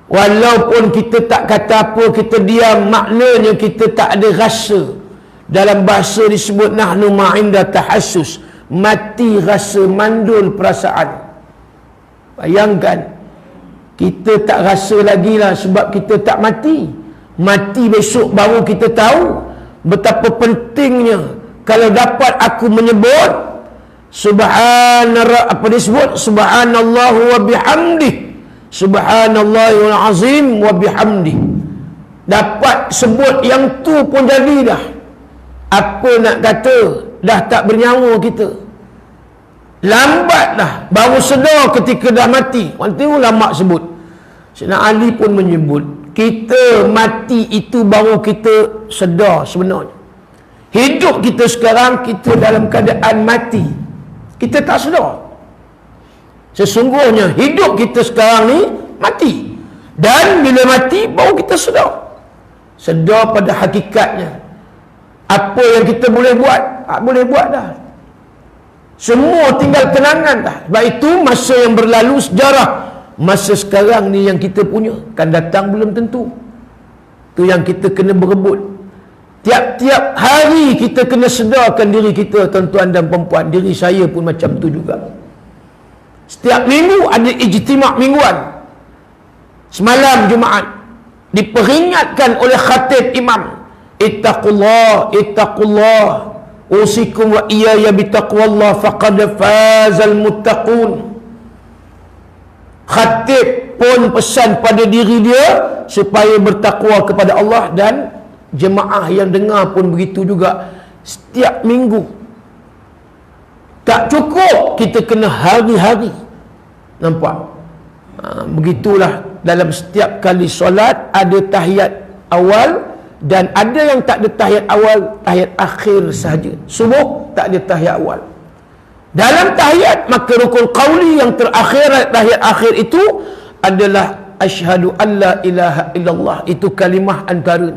Walaupun kita tak kata apa, kita diam, maknanya kita tak ada rasa. Dalam bahasa disebut nahnu ma'inda tahassus, mati rasa, mandul perasaan. Bayangkan, kita tak rasa lagi lah sebab kita tak mati. Mati besok baru kita tahu betapa pentingnya kalau dapat aku menyebut apa disebut? Subhanallah wa bihamdih, subhanallahil azim wa bihamdih. Dapat sebut yang tu pun jadi dah. Apa nak kata, dah tak bernyawa kita. Lambat dah, baru sedar ketika dah mati. Nanti ulama sebut, Sayyidina Ali pun menyebut, kita mati itu baru kita sedar sebenarnya. Hidup kita sekarang, kita dalam keadaan mati. Kita tak sedar. Sesungguhnya hidup kita sekarang ni mati. Dan bila mati, baru kita sedar. Sedar pada hakikatnya. Apa yang kita boleh buat, tak boleh buat dah. Semua tinggal kenangan dah. Sebab itu masa yang berlalu sejarah, masa sekarang ni yang kita punya, kan datang belum tentu. Tu yang kita kena berebut. Tiap-tiap hari kita kena sedarkan diri kita, tuan-tuan dan perempuan. Diri saya pun macam tu juga. Setiap minggu ada ijtimak mingguan. Semalam Jumaat diperingatkan oleh khatib imam, ittaqullah, ittaqullah, usikum wa iyaya bitaqwallah faqad fazal muttaqun. Khatib pun pesan pada diri dia supaya bertakwa kepada Allah, dan jemaah yang dengar pun begitu juga. Setiap minggu tak cukup, kita kena hari-hari. Nampak? Begitulah, dalam setiap kali solat ada tahiyat awal, dan ada yang tak ada tahiyat awal, tahiyat akhir sahaja. Subuh tak ada tahiyat awal. Dalam tahiyat, maka rukun qauli yang terakhir, tahiyat akhir itu adalah asyhadu alla ilaha illallah. Itu kalimah antara.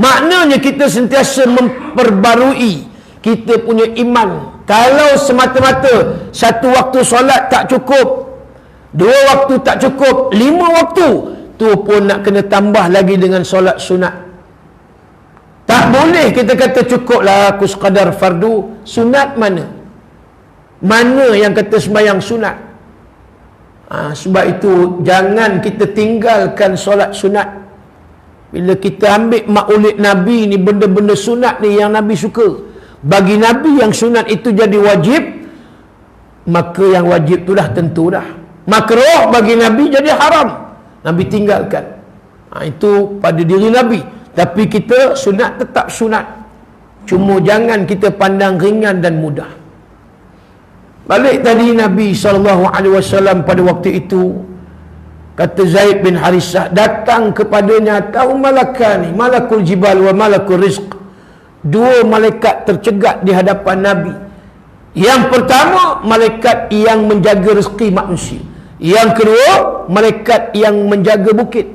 Maknanya kita sentiasa memperbarui kita punya iman. Kalau semata-mata satu waktu solat tak cukup, dua waktu tak cukup, 5 waktu, tu pun nak kena tambah lagi dengan solat sunat. Tak boleh kita kata cukuplah aku sekadar fardu. Sunat mana? Mana yang kata sembahyang sunat? Sebab itu jangan kita tinggalkan solat sunat. Bila kita ambil maulid Nabi ni, benda-benda sunat ni yang Nabi suka, bagi Nabi yang sunat itu jadi wajib, maka yang wajib itulah tentu dah makruh, bagi Nabi jadi haram, Nabi tinggalkan. Itu pada diri Nabi. Tapi kita sunat tetap sunat, cuma jangan kita pandang ringan dan mudah. Balik tadi Nabi SAW pada waktu itu, kata Zaid bin Harisah, datang kepadanya tahu malakani, malakul jibal wa malakul rizq. Dua malaikat tercegat di hadapan Nabi. Yang pertama, malaikat yang menjaga rezeki manusia. Yang kedua, malaikat yang menjaga bukit.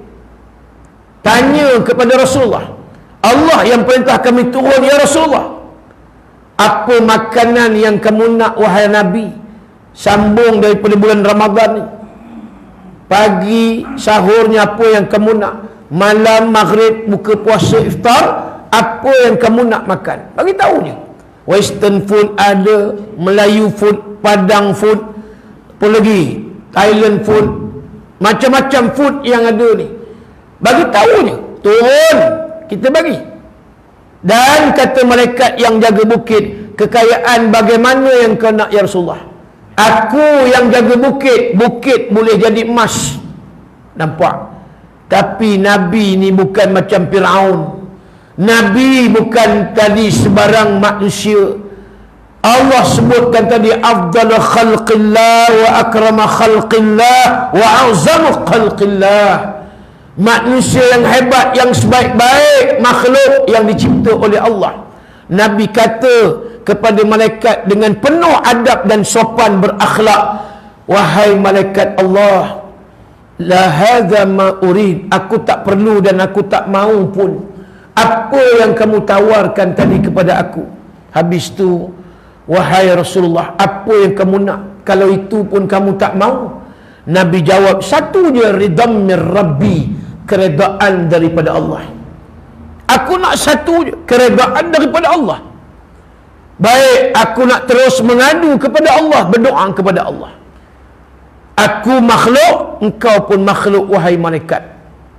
Tanya kepada Rasulullah, Allah yang perintah kami turun, ya Rasulullah, apa makanan yang kamu nak wahai Nabi, sambung daripada bulan Ramadan ni? Pagi sahurnya apa yang kamu nak, malam maghrib buka puasa iftar, apa yang kamu nak makan? Bagi tahu je. Western food ada, Melayu food, Padang food, apa lagi, Thailand food, macam-macam food yang ada ni. Bagi tahu je, turun, kita bagi. Dan kata malaikat yang jaga bukit, kekayaan bagaimana yang kau nak ya Rasulullah? Aku yang jaga bukit, bukit boleh jadi emas. Nampak? Tapi Nabi ni bukan macam Fir'aun. Nabi bukan tadi sebarang manusia. Allah sebutkan tadi afdalu khalqillah wa akrama khalqillah wa azamu khalqillah. Manusia yang hebat, yang sebaik-baik makhluk yang dicipta oleh Allah. Nabi kata kepada malaikat dengan penuh adab dan sopan berakhlak, wahai malaikat Allah, la hadza ma urid, aku tak perlu dan aku tak mahu pun apa yang kamu tawarkan tadi kepada aku. Habis tu, wahai Rasulullah, apa yang kamu nak? Kalau itu pun kamu tak mahu. Nabi jawab satu je, ridam min Rabbi, keredaan daripada Allah. Aku nak satu je, keredaan daripada Allah. Baik, aku nak terus mengadu kepada Allah, berdoa kepada Allah. Aku makhluk, engkau pun makhluk wahai malaikat.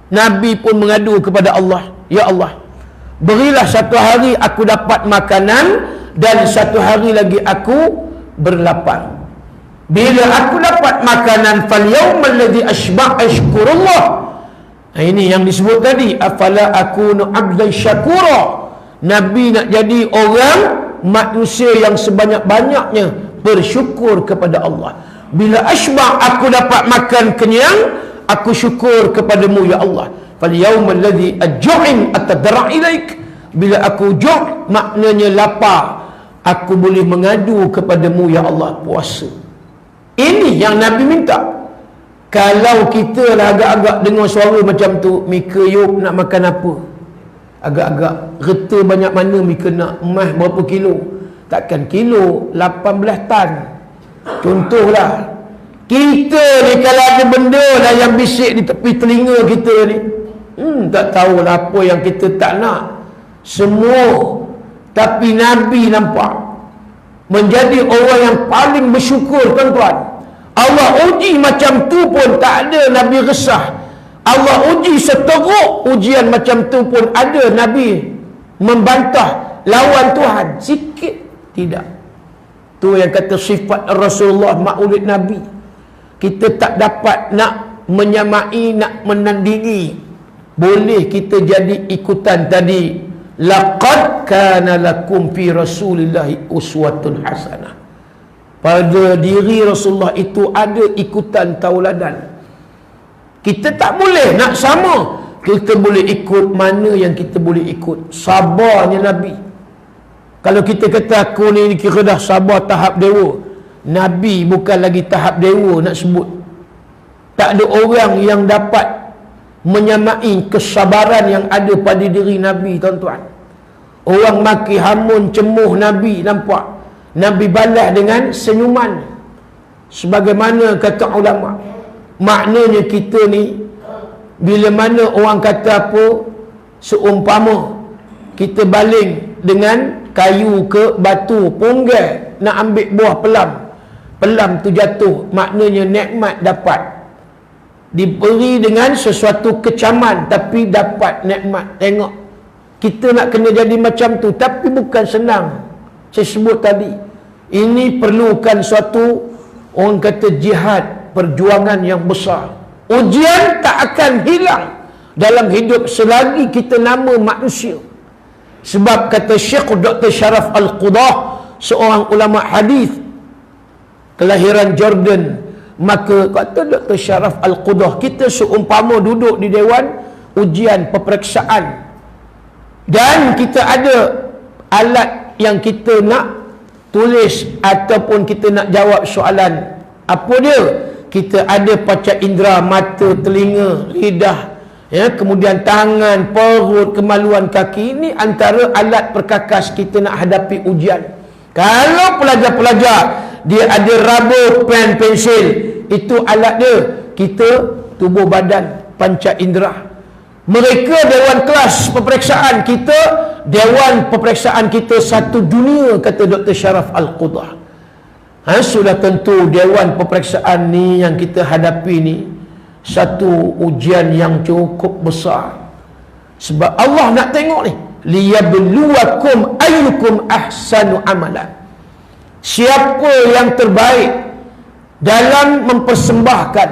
Nabi pun mengadu kepada Allah, ya Allah, berilah satu hari aku dapat makanan dan satu hari lagi aku berlapar. Bila aku dapat makanan, fal yawmal ladzi ashba' ashkurullah. Ini yang disebut tadi, afala akunu abdan syakura. Nabi nak jadi orang, manusia yang sebanyak-banyaknya bersyukur kepada Allah. Bila ashba', aku dapat makan kenyang, aku syukur kepadamu ya Allah. Fal yawmal ladzi aj'in atadra ilaik. Bila aku ju', maknanya lapar, aku boleh mengadu kepadamu ya Allah, puasa. Ini yang Nabi minta. Kalau kita lah agak-agak dengar suara macam tu, Mika yuk nak makan apa? Agak-agak reta banyak mana Mika nak emas berapa kilo? Takkan kilo 18 tan. Contohlah, kita ni kalau ada benda lah yang bisik di tepi telinga kita ni, tak tahulah apa yang kita tak nak. Semua. Tapi Nabi nampak menjadi orang yang paling bersyukur, tuan-tuan. Allah uji macam tu pun tak ada Nabi resah. Allah uji seteruk ujian macam tu pun ada Nabi membantah lawan Tuhan sikit tidak. Tu yang kata sifat Rasulullah maulid Nabi. Kita tak dapat nak menyamai, nak menandingi. Boleh kita jadi ikutan tadi. Laqad kana lakum fi Rasulillahi uswatun hasanah. Pada diri Rasulullah itu ada ikutan tauladan. Kita tak boleh nak sama. Kita boleh ikut mana yang kita boleh ikut. Sabarnya Nabi. Kalau kita kata aku ni kira dah sabar tahap dewa, Nabi bukan lagi tahap dewa nak sebut. Tak ada orang yang dapat menyamai kesabaran yang ada pada diri Nabi, tuan-tuan. Orang maki hamun cemuh Nabi, nampak Nabi balas dengan senyuman. Sebagaimana kata ulama, maknanya kita ni bila mana orang kata apa, seumpama kita baling dengan kayu ke batu, punggai nak ambil buah pelam, pelam tu jatuh, maknanya nikmat dapat. Diberi dengan sesuatu kecaman tapi dapat nikmat. Tengok, kita nak kena jadi macam tu, tapi bukan senang. Saya sebut tadi, ini perlukan suatu, orang kata jihad, perjuangan yang besar. Ujian tak akan hilang dalam hidup selagi kita nama manusia. Sebab kata Syekh Dr. Sharaf Al-Qudah, seorang ulama hadis kelahiran Jordan, maka kata Dr. Sharaf Al-Qudah, kita seumpama duduk di dewan ujian peperiksaan dan kita ada alat yang kita nak tulis ataupun kita nak jawab soalan. Apa dia? Kita ada panca indera, mata, telinga, lidah, ya, kemudian tangan, perut, kemaluan kaki. Ini antara alat perkakas kita nak hadapi ujian. Kalau pelajar-pelajar dia ada raba, pen, pensil, itu alat dia. Kita tubuh badan, panca indera. Mereka dewan kelas peperiksaan, kita dewan peperiksaan kita satu dunia, kata Dr. Sharaf Al-Qudah. Sudah tentu dewan peperiksaan ni yang kita hadapi ni satu ujian yang cukup besar. Sebab Allah nak tengok ni, liyabluwakum ayyukum ahsanu amalan. Siapa yang terbaik dalam mempersembahkan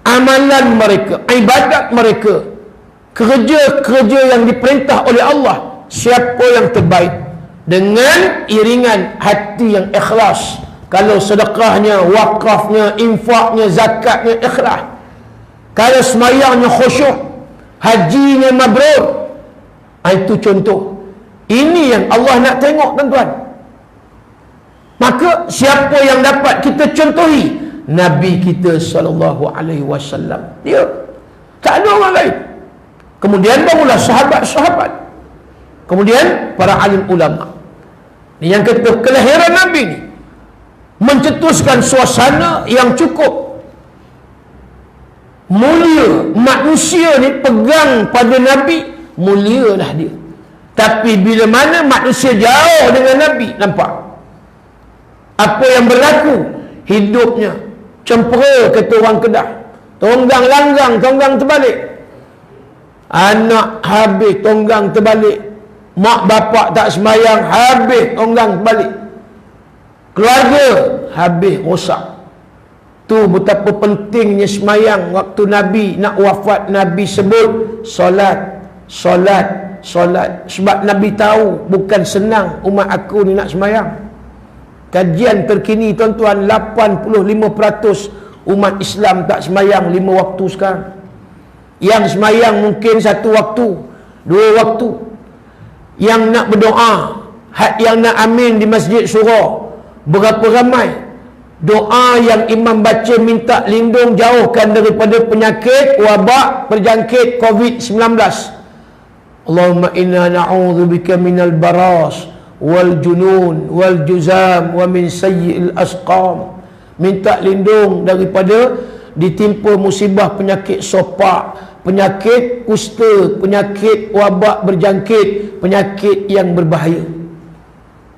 amalan mereka, ibadat mereka, kerja-kerja yang diperintah oleh Allah, siapa yang terbaik dengan iringan hati yang ikhlas. Kalau sedekahnya, wakafnya, infaknya, zakatnya ikhlas. Kalau semayangnya khusyuk, hajinya mabrur. Itu contoh. Ini yang Allah nak tengok, tuan-tuan. Maka siapa yang dapat kita contohi? Nabi kita SAW. Dia tak ada orang lain. Kemudian barulah sahabat-sahabat. Kemudian para alim ulama. Ini yang kata kelahiran Nabi ni mencetuskan suasana yang cukup mulia. Manusia ni pegang pada Nabi, mulialah dia. Tapi bila mana manusia jauh dengan Nabi, nampak apa yang berlaku? Hidupnya cempera, kata orang Kedah. Tonggang langgang, tonggang terbalik. Anak habis, tonggang terbalik. Mak bapak tak semayang, habis, tonggang terbalik. Keluarga habis, rosak. Tu betapa pentingnya semayang. Waktu Nabi nak wafat, Nabi sebut solat, solat, solat. Sebab Nabi tahu bukan senang umat aku ni nak semayang. Kajian terkini, tuan-tuan, 85% umat Islam tak semayang 5 waktu sekarang. Yang semayang mungkin 1 waktu, 2 waktu. yang nak berdoa, yang nak amin di Masjid Syura, berapa ramai doa yang imam baca minta lindung jauhkan daripada penyakit wabak berjangkit COVID-19. Allahumma inna na'udzubika minal baras wal junun wal juzam wa min sayyi'il asqam. Minta lindung daripada ditimpa musibah penyakit sopak, penyakit kusta, penyakit wabak berjangkit, penyakit yang berbahaya.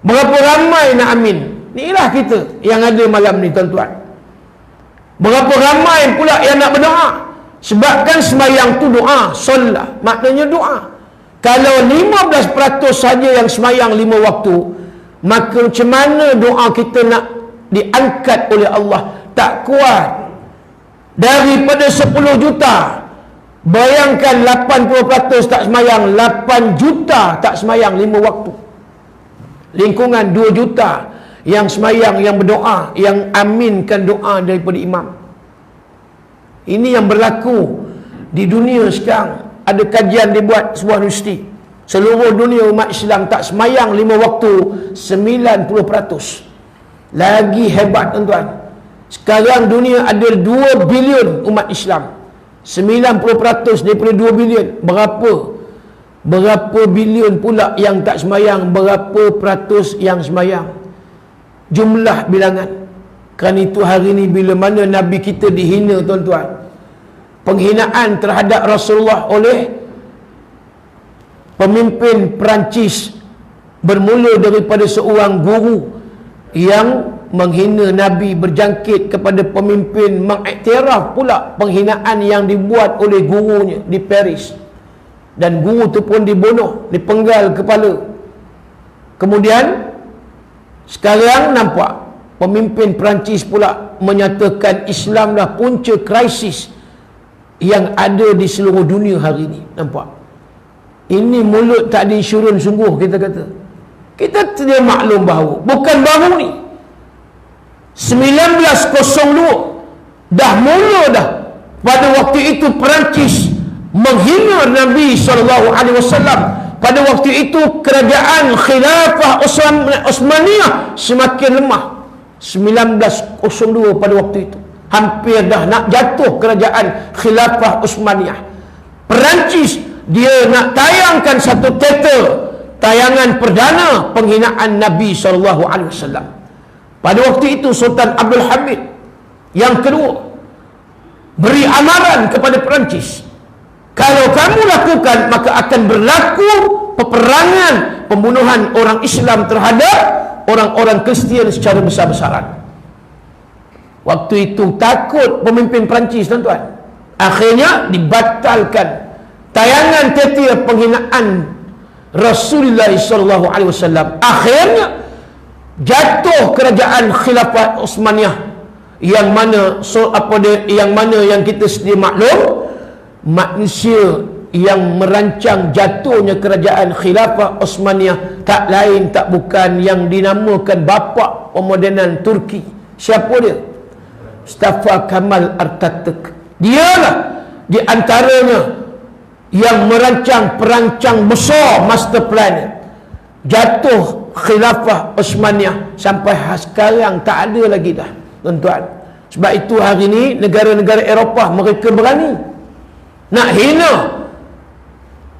Berapa ramai nak amin? Inilah kita yang ada malam ni, tuan-tuan. Berapa ramai pula yang nak berdoa? Sebabkan sembahyang tu doa, solat maknanya doa. Kalau 15% saja yang sembahyang 5 waktu, maka macam mana doa kita nak diangkat oleh Allah? Tak kuat. Daripada 10 juta, bayangkan 80% tak sembahyang, 8 juta tak sembahyang 5 waktu. Lingkungan 2 juta yang sembahyang, yang berdoa, yang aminkan doa daripada imam. Ini yang berlaku di dunia sekarang. Ada kajian dibuat sebuah universiti, seluruh dunia umat Islam tak sembahyang 5 waktu 90%. Lagi hebat, tuan-tuan. Sekarang dunia ada 2 bilion umat Islam. 90% daripada 2 bilion. Berapa bilion pula yang tak sembahyang? Berapa peratus yang sembahyang? Jumlah bilangan. Kerana itu hari ini bila mana Nabi kita dihina, tuan-tuan. Penghinaan terhadap Rasulullah oleh pemimpin Perancis bermula daripada seorang guru yang menghina Nabi, berjangkit kepada pemimpin, mengiktiraf pula penghinaan yang dibuat oleh gurunya di Paris, dan guru tu pun dibunuh, dipenggal kepala. Kemudian sekarang nampak pemimpin Perancis pula menyatakan Islamlah punca krisis yang ada di seluruh dunia hari ini. Nampak? Ini mulut tak diinsurun sungguh, kita kata. Kita tidak maklum bahawa bukan baru ni, 1902 dah mula dah. Pada waktu itu Perancis menghina Nabi SAW. Pada waktu itu kerajaan Khilafah Osmaniyah semakin lemah. 1902 pada waktu itu hampir dah nak jatuh kerajaan Khilafah Osmaniyah. Perancis dia nak tayangkan satu teater, tayangan perdana penghinaan Nabi SAW. Pada waktu itu Sultan Abdul Hamid yang kedua beri amaran kepada Perancis, kalau kamu lakukan maka akan berlaku peperangan, pembunuhan orang Islam terhadap orang-orang Kristian secara besar-besaran. Waktu itu takut pemimpin Perancis, tuan-tuan. Akhirnya dibatalkan tayangan teater penghinaan Rasulullah SAW. Akhirnya jatuh kerajaan Khilafah Osmaniyah, yang mana yang kita sedia maklum, manusia yang merancang jatuhnya kerajaan Khilafah Osmaniyah tak lain tak bukan yang dinamakan bapa pemodenan Turki. Siapa dia? Mustafa Kemal Atatürk. Dialah di antaranya yang perancang besar master plan jatuh Khilafah Osmaniyah. Sampai sekarang tak ada lagi dah, tuan-tuan. Sebab itu hari ini negara-negara Eropah mereka berani nak hina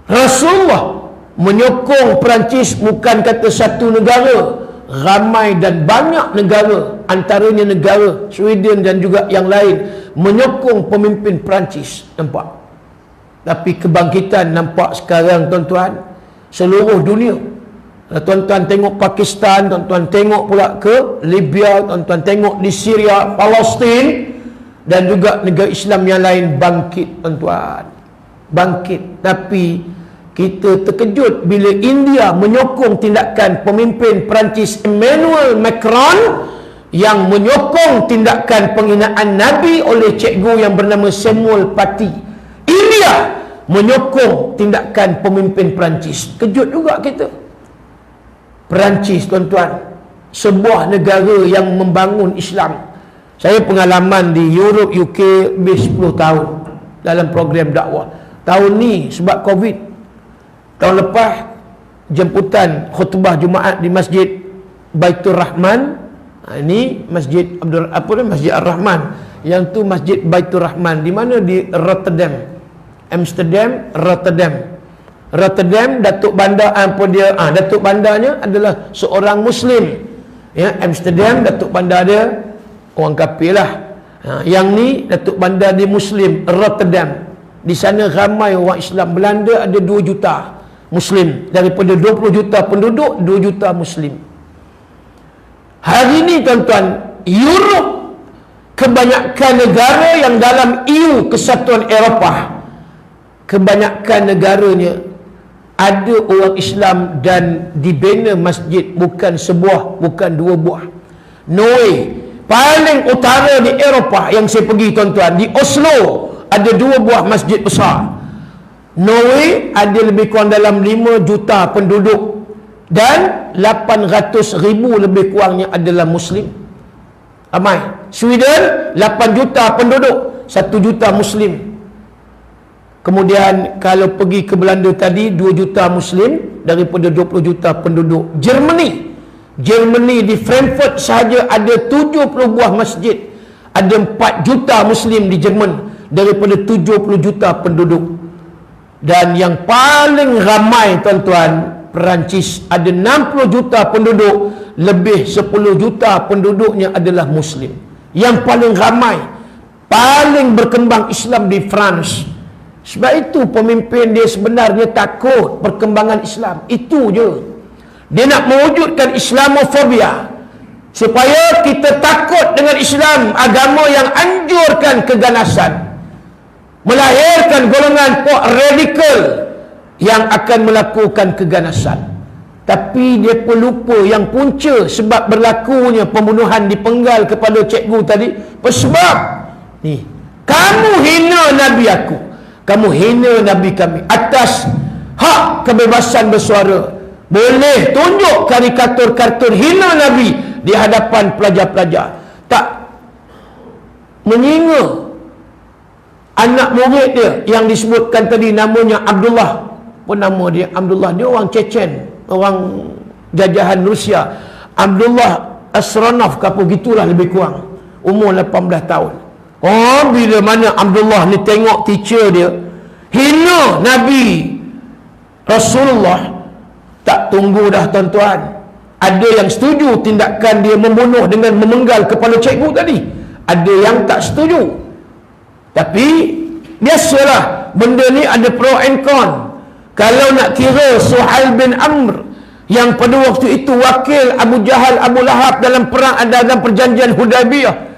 Rasulullah, menyokong Perancis. Bukan kata satu negara, ramai dan banyak negara, antaranya negara Sweden dan juga yang lain, menyokong pemimpin Perancis. Nampak? Tapi kebangkitan nampak sekarang, tuan-tuan, seluruh dunia. Tuan-tuan tengok Pakistan, tuan-tuan tengok pula ke Libya, tuan-tuan tengok di Syria, Palestin, dan juga negara Islam yang lain bangkit, tuan-tuan. Bangkit. Tapi kita terkejut bila India menyokong tindakan pemimpin Perancis Emmanuel Macron yang menyokong tindakan penghinaan Nabi oleh cikgu yang bernama Samuel Paty. India menyokong tindakan pemimpin Perancis. Kejut juga kita. Perancis, tuan-tuan, sebuah negara yang membangun Islam. Saya pengalaman di Europe, UK lebih 10 tahun dalam program dakwah. Tahun ni sebab COVID, tahun lepas jemputan khutbah Jumaat di Masjid Baitur Rahman. Ini Masjid Masjid Ar-Rahman. Yang tu Masjid Baitur Rahman. Di mana? Di Rotterdam. Amsterdam, Rotterdam, Datuk Bandar Datuk Bandarnya adalah seorang Muslim. Ya, Amsterdam, Datuk Bandar dia orang kafir lah. Yang ni Datuk Bandar dia Muslim, Rotterdam. Di sana ramai orang Islam. Belanda ada 2 juta Muslim. Daripada 20 juta penduduk, 2 juta Muslim. Hari ni tuan-tuan, Europe, kebanyakan negara yang dalam EU, Kesatuan Eropah, kebanyakan negaranya ada orang Islam dan dibina masjid, bukan sebuah, bukan 2 buah. Norway, paling utara di Eropah yang saya pergi tuan-tuan, di Oslo ada 2 buah masjid besar. Norway ada lebih kurang dalam 5 juta penduduk dan 800,000 lebih kurangnya adalah Muslim. Ramai. Sweden 8 juta penduduk, 1 juta Muslim. Kemudian kalau pergi ke Belanda tadi 2 juta Muslim daripada 20 juta penduduk. Germany di Frankfurt sahaja ada 70 buah masjid. Ada 4 juta Muslim di Jerman daripada 70 juta penduduk. Dan yang paling ramai tuan-tuan, Perancis ada 60 juta penduduk, lebih 10 juta penduduknya adalah Muslim. Yang paling ramai, paling berkembang Islam di France. Sebab itu pemimpin dia sebenarnya takut perkembangan Islam. Itu je. Dia nak mewujudkan Islamofobia, supaya kita takut dengan Islam, agama yang anjurkan keganasan, melahirkan golongan radikal yang akan melakukan keganasan. Tapi dia pun lupa yang punca sebab berlakunya pembunuhan dipenggal kepada cikgu tadi. Sebab ni, kamu hina Nabi aku, kamu hina Nabi kami atas hak kebebasan bersuara. Boleh tunjuk karikatur-karikatur hina Nabi di hadapan pelajar-pelajar. Tak menyinga anak murid dia yang disebutkan tadi namanya Abdullah. Apa nama dia? Abdullah. Dia orang Chechen, orang jajahan Rusia. Abdullah Asranov ke apa gitulah lebih kurang. Umur 18 tahun. Oh, bila mana Abdullah ni tengok teacher dia hina Nabi Rasulullah, tak tunggu dah tuan-tuan. Ada yang setuju tindakan dia membunuh dengan memenggal kepala cikgu tadi. Ada yang tak setuju. Tapi biasalah, benda ni ada pro and con. Kalau nak kira Suhail bin Amr yang pada waktu itu wakil Abu Jahal, Abu Lahab dalam perang dalam perjanjian Hudaybiyah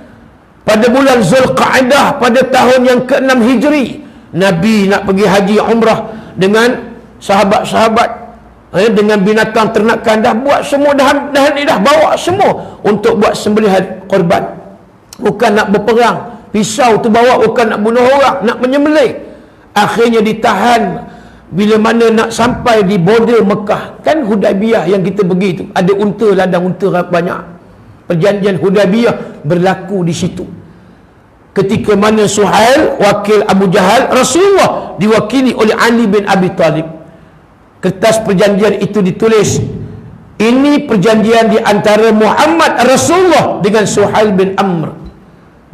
pada bulan Zulqa'dah pada tahun yang ke-6 Hijri, Nabi nak pergi haji umrah dengan sahabat-sahabat, dengan binatang ternakan, dah buat semua, dah bawa semua untuk buat sembelihan korban. Bukan nak berperang, pisau tu bawa bukan nak bunuh orang, nak menyembelih. Akhirnya ditahan. Bila mana nak sampai di border Mekah, kan Hudaybiyah yang kita pergi tu, ada unta, ladang unta banyak. Perjanjian Hudaybiyah berlaku di situ. Ketika mana Suhail wakil Abu Jahal, Rasulullah diwakili oleh Ali bin Abi Talib. Kertas perjanjian itu ditulis, ini perjanjian di antara Muhammad Rasulullah dengan Suhail bin Amr.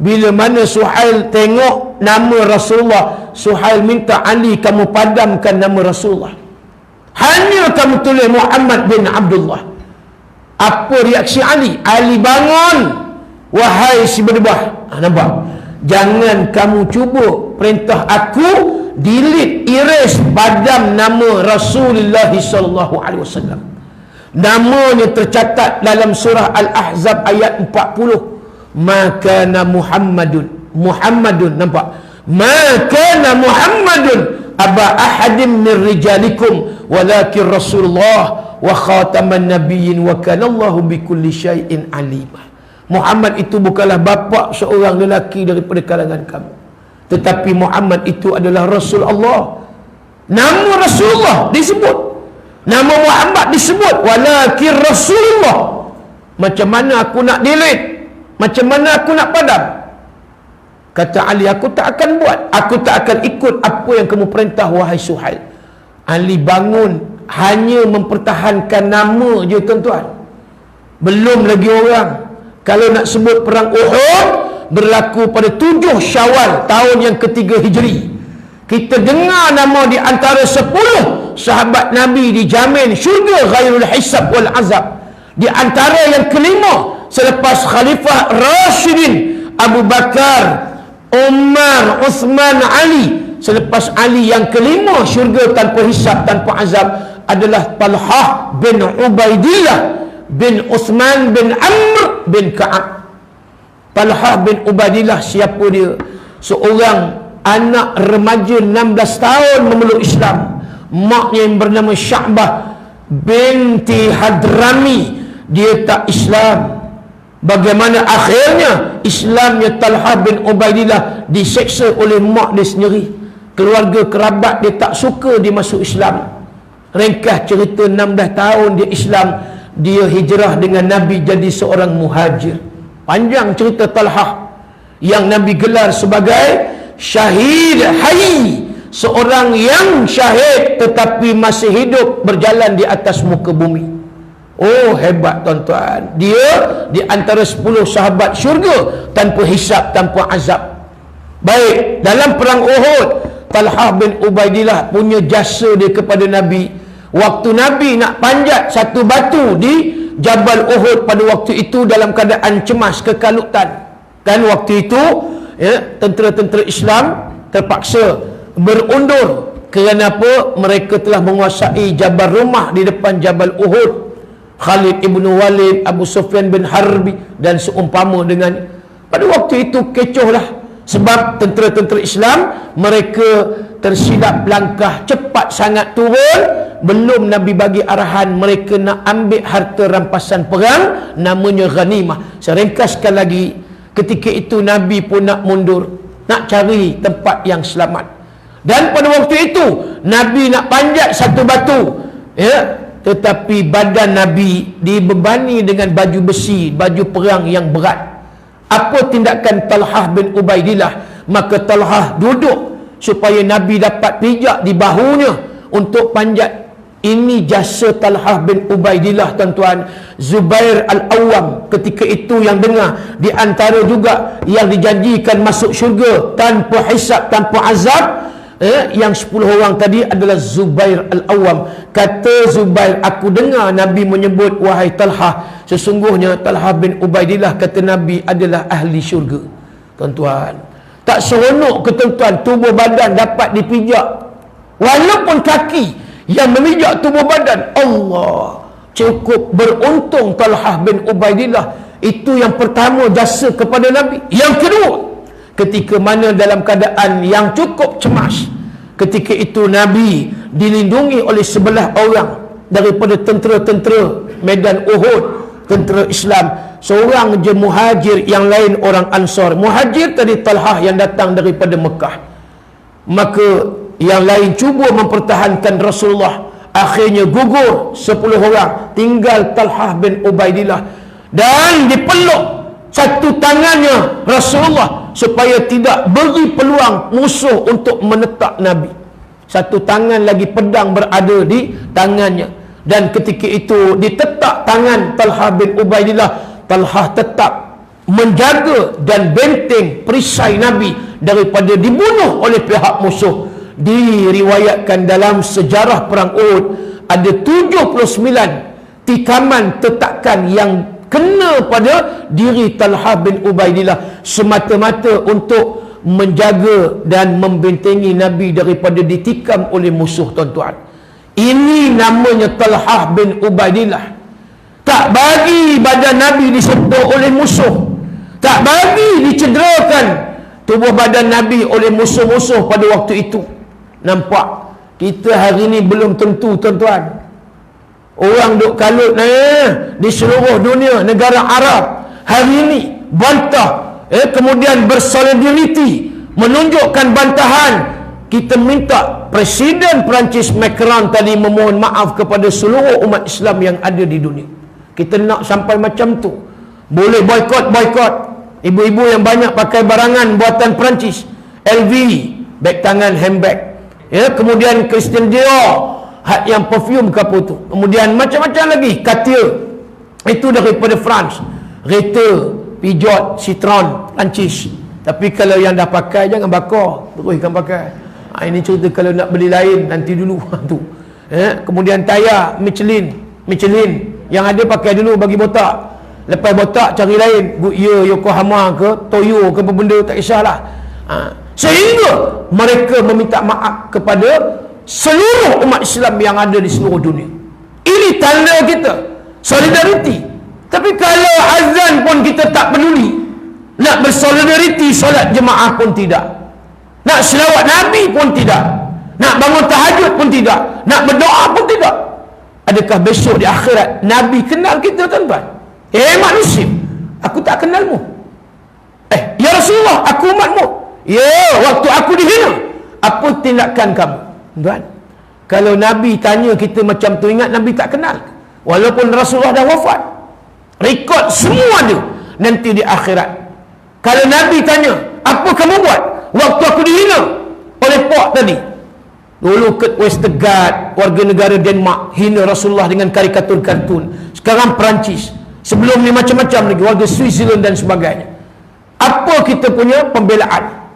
Bila mana Suhail tengok nama Rasulullah, Suhail minta Ali, kamu padamkan nama Rasulullah, hanya kamu tulis Muhammad bin Abdullah. Apa reaksi Ali? Ali bangun, wahai si berdebah, nampak? Jangan kamu cuba perintah aku, delete, erase, padam nama Rasulullah SAW. Namanya tercatat dalam surah Al-Ahzab ayat 40. Maka Muhammadun, nampak? Maka Muhammadun aba ahadim min rijalikum walakin Rasulullah wa khataman nabiyyin wa kana Allahu bikulli syai'in alimah. Muhammad itu bukanlah bapa seorang lelaki daripada kalangan kamu, tetapi Muhammad itu adalah Rasul Allah. Nama Rasulullah disebut, nama Muhammad disebut, walakin Rasulullah. Macam mana aku nak delete? Macam mana aku nak padam? Kata Ali, aku tak akan buat, aku tak akan ikut apa yang kamu perintah wahai Suhail. Ali bangun, hanya mempertahankan nama je tuan-tuan. Belum lagi orang. Kalau nak sebut perang Uhud berlaku pada 7 Syawal tahun yang ketiga Hijri. Kita dengar nama di antara 10 sahabat Nabi dijamin syurga ghairul hisab wal azab. Di antara yang kelima selepas Khalifah Rashidin Abu Bakar, Umar, Uthman, Ali. Selepas Ali yang kelima syurga tanpa hisab, tanpa azab adalah Talhah bin Ubaidillah bin Uthman bin Amr bin Ka'ab. Talhah bin Ubaidillah siapa dia? Seorang anak remaja 16 tahun memeluk Islam. Maknya yang bernama Sya'bah binti Hadrami, dia tak Islam. Bagaimana akhirnya Islamnya Talhah bin Ubaidillah diseksa oleh mak dia sendiri. Keluarga kerabat dia tak suka dia masuk Islam. Ringkas cerita, 16 tahun dia Islam, dia hijrah dengan Nabi jadi seorang muhajir. Panjang cerita Talhah yang Nabi gelar sebagai syahid hayy, seorang yang syahid tetapi masih hidup berjalan di atas muka bumi. Oh, hebat tuan-tuan. Dia di antara 10 sahabat syurga tanpa hisab, tanpa azab. Baik, dalam perang Uhud, Talhah bin Ubaidillah punya jasa dia kepada Nabi. Waktu Nabi nak panjat satu batu di Jabal Uhud pada waktu itu dalam keadaan cemas, kekalutan. Kan waktu itu ya, tentera-tentera Islam terpaksa berundur. Kerana apa? Mereka telah menguasai Jabal Rumah di depan Jabal Uhud. Khalid ibn Walid, Abu Sufyan bin Harbi dan seumpama dengan. Pada waktu itu kecoh lah. Sebab tentera-tentera Islam mereka tersilap langkah, cepat sangat turun. Belum Nabi bagi arahan, mereka nak ambil harta rampasan perang, namanya ghanimah. Saya ringkaskan lagi, ketika itu Nabi pun nak mundur, nak cari tempat yang selamat. Dan pada waktu itu Nabi nak panjat satu batu, ya, tetapi badan Nabi dibebani dengan baju besi, baju perang yang berat. Apa tindakan Talhah bin Ubaidillah? Maka Talhah duduk supaya Nabi dapat pijak di bahunya untuk panjat. Ini jasa Talhah bin Ubaidillah tuan-tuan. Zubair Al-Awwam ketika itu yang dengar, di antara juga yang dijanjikan masuk syurga tanpa hisab, tanpa azab, yang 10 orang tadi adalah Zubair Al-Awwam. Kata Zubair, aku dengar Nabi menyebut, wahai Talhah, sesungguhnya Talhah bin Ubaidillah, kata Nabi, adalah ahli syurga. Tuan-tuan, tak seronok ke tuan-tuan, tubuh badan dapat dipijak, walaupun kaki yang memijak tubuh badan. Allah, cukup beruntung Talhah bin Ubaidillah. Itu yang pertama, jasa kepada Nabi. Yang kedua, ketika mana dalam keadaan yang cukup cemas, ketika itu Nabi dilindungi oleh 11 orang daripada tentera-tentera medan Uhud, tentera Islam. Seorang je muhajir, yang lain orang Ansar. Muhajir tadi Talhah yang datang daripada Mekah. Maka yang lain cuba mempertahankan Rasulullah. Akhirnya gugur 10 orang, tinggal Talhah bin Ubaidillah. Dan dipeluk satu tangannya Rasulullah supaya tidak beri peluang musuh untuk menetak Nabi. Satu tangan lagi, pedang berada di tangannya. Dan ketika itu ditetak tangan Talhah bin Ubaidillah, Talhah tetap menjaga dan benteng perisai Nabi daripada dibunuh oleh pihak musuh. Diriwayatkan dalam sejarah perang Uhud ada 79 tikaman tetakan yang kena pada diri Talhah bin Ubaidillah, semata-mata untuk menjaga dan membentengi Nabi daripada ditikam oleh musuh. Tuan-tuan, ini namanya Talhah bin Ubaidillah. Tak bagi badan Nabi disentuh oleh musuh, tak bagi dicederakan tubuh badan Nabi oleh musuh-musuh pada waktu itu. Nampak? Kita hari ini belum tentu tuan-tuan. Orang duk kalut di seluruh dunia, negara Arab hari ini bantah, kemudian bersolidariti, menunjukkan bantahan. Kita minta Presiden Perancis Macron tadi memohon maaf kepada seluruh umat Islam yang ada di dunia. Kita nak sampai macam tu. Boleh boykot. Ibu-ibu yang banyak pakai barangan buatan Perancis, LV, beg tangan, handbag, ya, kemudian Christian Dior, hak yang perfume ke apa tu. Kemudian macam-macam lagi. Cartier, itu daripada France. Ritter, Peugeot, Citroen, Perancis. Tapi kalau yang dah pakai, jangan bakar, teruskan pakai. Ini cerita kalau nak beli lain, nanti dulu tu. Kemudian tayar Michelin yang ada pakai dulu, bagi botak. Lepas botak cari lain, Goodyear, Yokohama ke Toyo ke apa benda, tak kisahlah. Sehingga mereka meminta maaf kepada seluruh umat Islam yang ada di seluruh dunia. Ini tanda kita solidariti. Tapi kalau azan pun kita tak peduli, nak bersolidariti, solat jemaah pun tidak, nak selawat Nabi pun tidak, nak bangun tahajud pun tidak, nak berdoa pun tidak, adakah besok di akhirat Nabi kenal kita, tuan-tuan? Manusia, aku tak kenalmu. Ya Rasulullah, aku umatmu. Ya, waktu aku dihina, apa tindakan kamu? Tuan, kalau Nabi tanya kita macam tu, ingat Nabi tak kenal. Walaupun Rasulullah dah wafat, rekod semua ada nanti di akhirat. Kalau Nabi tanya, apa kamu buat waktu aku dihina oleh Pak tadi? Dulu Kurt Westergaard, warga negara Denmark, hina Rasulullah dengan karikatur-kartun. Sekarang Perancis, sebelum ni macam-macam lagi, warga Switzerland dan sebagainya. Apa kita punya pembelaan?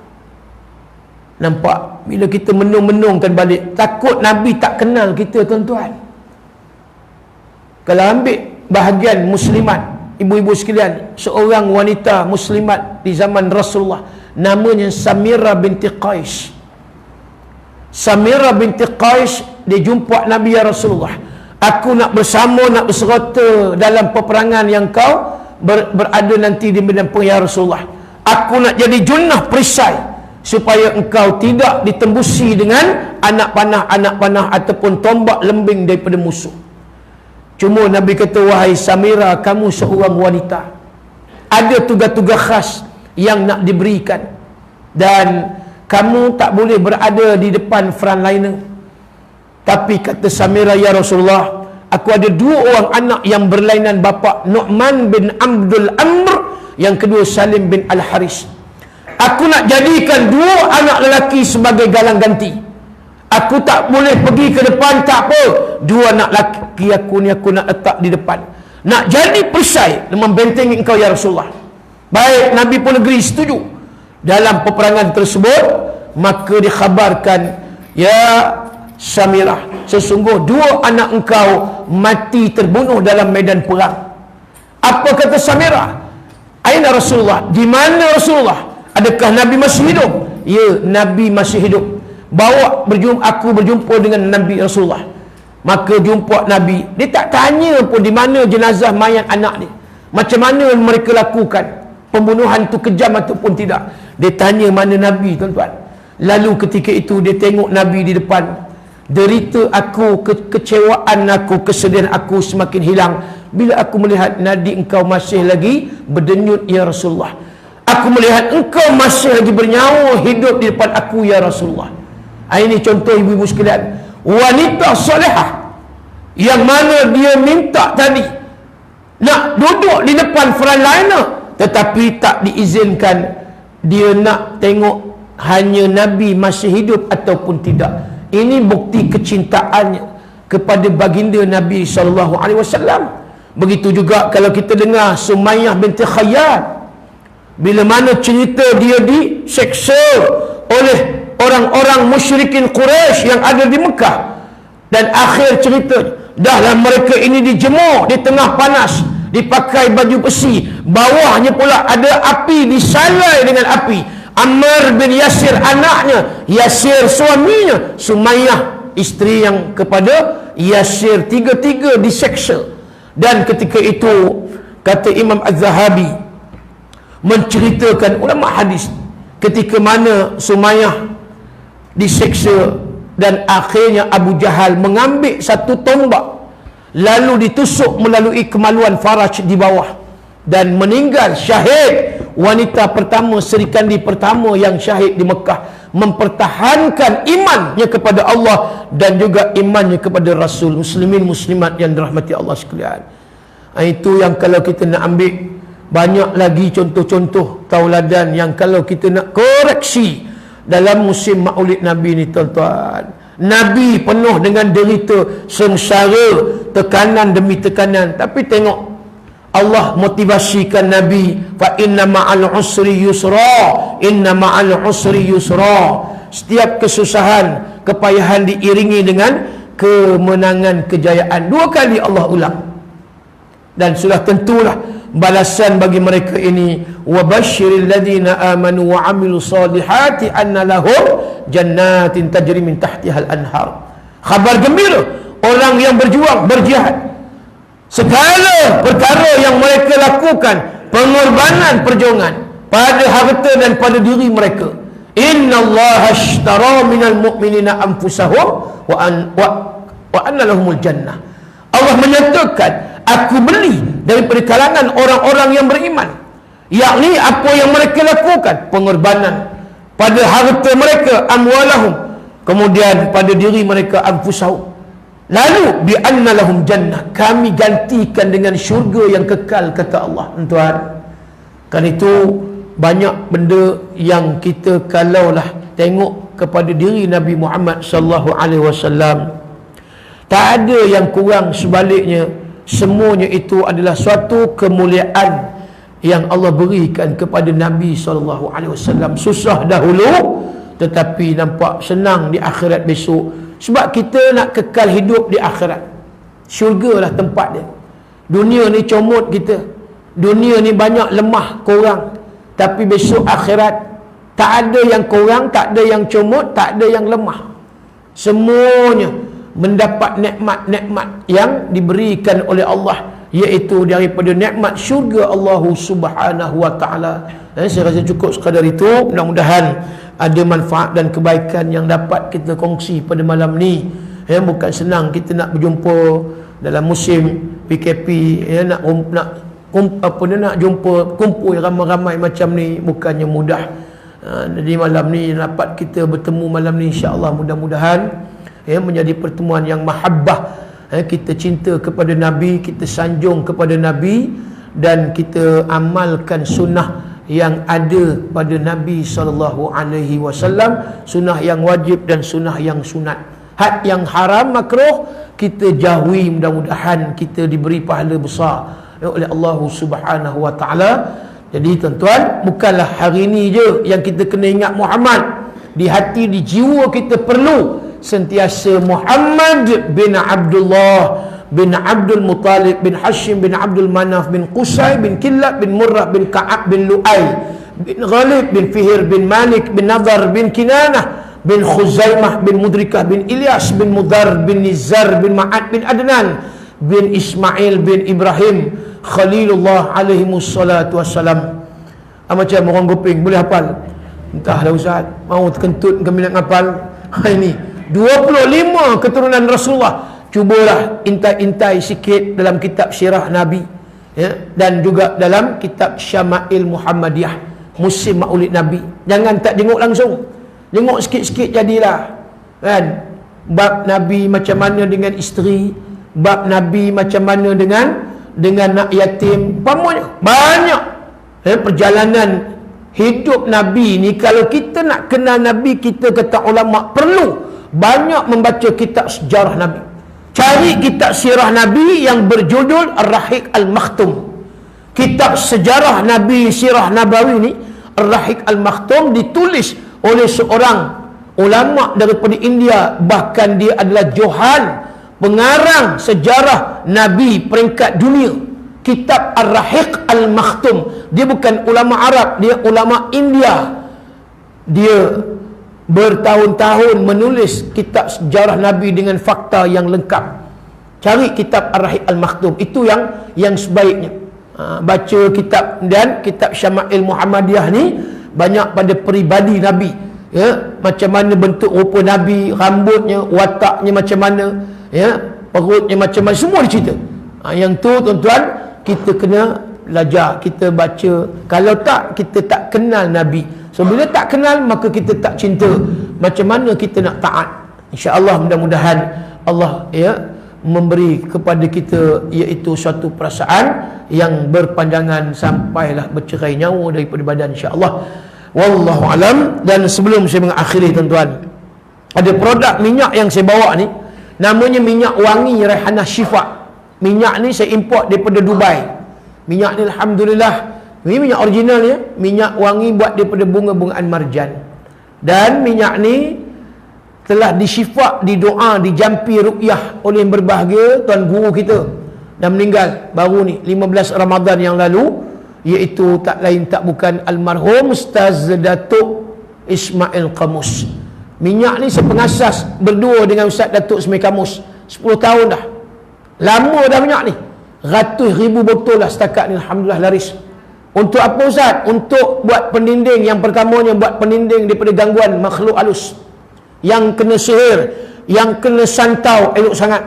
Nampak? Bila kita menung-menungkan balik, takut Nabi tak kenal kita, tuan-tuan. Kalau ambil bahagian muslimat, ibu-ibu sekalian, seorang wanita muslimat di zaman Rasulullah, namanya Samira binti Qais. Samira binti Qais, dia jumpa Nabi, ya Rasulullah, aku nak bersama, nak berserta dalam peperangan yang kau berada nanti di medan perang, ya Rasulullah. Aku nak jadi junnah perisai, supaya engkau tidak ditembusi dengan anak panah ataupun tombak lembing daripada musuh. Cuma Nabi kata, wahai Samira, kamu seorang wanita, ada tugas-tugas khas yang nak diberikan, dan kamu tak boleh berada di depan frontliner. Tapi kata Samira, ya Rasulullah, aku ada dua orang anak yang berlainan bapa, Nu'man bin Abdul Amr, yang kedua Salim bin Al-Haris. Aku nak jadikan dua anak lelaki sebagai galang ganti. Aku tak boleh pergi ke depan, tak apa, dua anak lelaki aku ni aku nak letak di depan, nak jadi perisai membentengi engkau, ya Rasulullah. Baik, Nabi pun negeri setuju. Dalam peperangan tersebut, maka dikhabarkan, ya Samirah, sesungguh dua anak engkau mati terbunuh dalam medan perang. Apa kata Samirah? Aina Rasulullah? Di mana Rasulullah? Adakah Nabi masih hidup? Ya, Nabi masih hidup. Bawa aku berjumpa dengan Nabi Rasulullah. Maka jumpa Nabi, dia tak tanya pun di mana jenazah mayat anak dia, macam mana mereka lakukan pembunuhan tu, kejam ataupun tidak. Dia tanya mana Nabi, tuan-tuan. Lalu ketika itu dia tengok Nabi di depan. Derita aku, kekecewaan aku, kesedihan aku semakin hilang bila aku melihat nadi engkau masih lagi berdenyut, ya Rasulullah. Aku melihat engkau masih lagi bernyawa hidup di depan aku, ya Rasulullah. Ini contoh ibu-ibu sekalian, wanita solehah yang mana dia minta tadi nak duduk di depan frontliner, tetapi tak diizinkan. Dia nak tengok hanya Nabi masih hidup ataupun tidak. Ini bukti kecintaannya kepada baginda Nabi SAW. Begitu juga kalau kita dengar Sumayyah binti Khayyat, bila mana cerita dia diseksa oleh orang-orang musyrikin Quraisy yang ada di Mekah, dan akhir cerita, dahlah mereka ini dijemur di tengah panas, dipakai baju besi, bawahnya pula ada api, disalai dengan api. Ammar bin Yasir anaknya, Yasir suaminya, Sumayyah isteri yang kepada Yasir, tiga-tiga diseksa. Dan ketika itu kata Imam Az-Zahabi menceritakan ulama hadis, ketika mana Sumayyah diseksa dan akhirnya Abu Jahal mengambil satu tombak lalu ditusuk melalui kemaluan faraj di bawah dan meninggal syahid. Wanita pertama, Sri Kandi pertama yang syahid di Mekah, mempertahankan imannya kepada Allah dan juga imannya kepada Rasul. Muslimin muslimat yang dirahmati Allah sekalian, itu yang kalau kita nak ambil, banyak lagi contoh-contoh tauladan yang kalau kita nak koreksi dalam musim Maulid Nabi ni, tuan-tuan. Nabi penuh dengan derita, sengsara, tekanan demi tekanan. Tapi tengok, Allah motivasikan Nabi, fa inna ma'al usri yusra, inna ma'al usri yusra. Setiap kesusahan, kepayahan diiringi dengan kemenangan, kejayaan. 2 kali Allah ulang. Dan sudah tentulah balasan bagi mereka ini, wa basyiril ladzina amanu wa amilus solihati anna lahum jannatin tajri min tahtihal anhar. Khabar gembira orang yang berjuang, berjihad, segala perkara yang mereka lakukan, pengorbanan, perjuangan pada harta dan pada diri mereka. Innallaha ashtara minal mu'minina anfusahum wa anna lahumul jannah. Allah menyatakan, aku beli daripada kalangan orang-orang yang beriman, yakni apa yang mereka lakukan, pengorbanan pada harta mereka, amwalahum, kemudian pada diri mereka, anfusahum. Lalu bi anna lahum jannah, kami gantikan dengan syurga yang kekal, kata Allah. Tuan, kan itu banyak benda yang kita kalaulah tengok kepada diri Nabi Muhammad sallallahu alaihi wasallam, tak ada yang kurang, sebaliknya semuanya itu adalah suatu kemuliaan yang Allah berikan kepada Nabi SAW. Susah dahulu, tetapi nampak senang di akhirat besok. Sebab kita nak kekal hidup di akhirat. Syurga lah tempat dia. Dunia ni comot kita, dunia ni banyak lemah, kurang. Tapi besok akhirat tak ada yang kurang, tak ada yang comot, tak ada yang lemah. Semuanya mendapat nikmat-nikmat yang diberikan oleh Allah, iaitu daripada nikmat syurga Allah Subhanahu wa taala. Saya rasa cukup sekadar itu. Mudah-mudahan ada manfaat dan kebaikan yang dapat kita kongsi pada malam ni. Bukan senang kita nak berjumpa dalam musim PKP, nak jumpa kumpul ramai-ramai macam ni, bukannya mudah. Jadi malam ni dapat kita bertemu malam ni, insya-Allah mudah-mudahan menjadi pertemuan yang mahabbah. Kita cinta kepada Nabi, kita sanjung kepada Nabi, dan kita amalkan sunnah yang ada pada Nabi SAW, sunnah yang wajib dan sunnah yang sunat. Had yang haram, makruh, kita jauhi. Mudah-mudahan kita diberi pahala besar oleh Allah Subhanahu wa taala. Jadi tuan-tuan, bukanlah hari ini je yang kita kena ingat Muhammad. Di hati, di jiwa kita perlu sentiasa Muhammad bin Abdullah bin Abdul Muttalib bin Hashim bin Abdul Manaf bin Qusay bin Kilab bin Murrah bin Ka'ab bin Lu'ay bin Ghalib bin Fihir bin Malik bin Nadar bin Kinanah bin Khuzaimah bin Mudrikah bin Ilyas bin Mudar bin Nizar bin Ma'ad bin Adnan bin Ismail bin Ibrahim Khalilullah alaihi wassalatu wassalam. Macam orang Gopeng boleh hafal? Entahlah Ustaz, mau terkentut kami nak hafal. Ini 25 keturunan Rasulullah. Cubalah intai-intai sikit dalam kitab Sirah Nabi, dan juga dalam kitab Syama'il Muhammadiyah, musim Maulid Nabi. Jangan tak jenguk langsung, jenguk sikit-sikit jadilah, kan? Bab Nabi macam mana dengan isteri, bab Nabi macam mana dengan nak yatim, pamoja banyak. Perjalanan hidup Nabi ni, kalau kita nak kenal Nabi, kita kata ulama perlu banyak membaca kitab sejarah Nabi. Cari kitab sirah Nabi yang berjudul Ar-Rahiq Al-Makhtum. Kitab sejarah Nabi, sirah Nabawi ni, Ar-Rahiq Al-Makhtum, ditulis oleh seorang ulama daripada India. Bahkan dia adalah johan, pengarang sejarah Nabi peringkat dunia. Kitab Ar-Rahiq Al-Makhtum. Dia bukan ulama Arab, dia ulama India. Dia bertahun-tahun menulis kitab sejarah Nabi dengan fakta yang lengkap. Cari kitab Ar-Rahiq Al-Makhtum, itu yang sebaiknya. Baca kitab, dan kitab Syama'il Muhammadiyah ni banyak pada peribadi Nabi, macam mana bentuk rupa Nabi, rambutnya, wataknya macam mana, perutnya macam mana, semua dicerita. Yang tu tuan-tuan, kita kena belajar, kita baca. Kalau tak, kita tak kenal Nabi. So bila tak kenal, maka kita tak cinta. Macam mana kita nak taat? InsyaAllah mudah-mudahan Allah memberi kepada kita iaitu suatu perasaan yang berpanjangan sampailah bercerai nyawa daripada badan, insyaAllah. Wallahu alam. Dan sebelum saya mengakhiri tuan-tuan, Ada produk minyak yang saya bawa ni, namanya minyak wangi Raihanah Syifa. Minyak ni saya import daripada Dubai. Minyak ni alhamdulillah, ini minyak original ya, minyak wangi buat daripada bunga-bungaan marjan. Dan minyak ni telah disyifa, didoa, dijampi ruqyah oleh yang berbahagia tuan guru kita, dan meninggal baru ni 15 Ramadan yang lalu, iaitu tak lain tak bukan almarhum Ustaz Datuk Ismail Qamus. Minyak ni saya pengasas berdua dengan Ustaz Datuk Ismail Qamus 10 tahun dah. Lama dah minyak ni. Ratus ribu botol lah setakat ni, alhamdulillah laris. Untuk apa Ustaz? Untuk buat pendinding. Yang pertamanya buat pendinding daripada gangguan makhluk halus, yang kena sihir, yang kena santau elok sangat,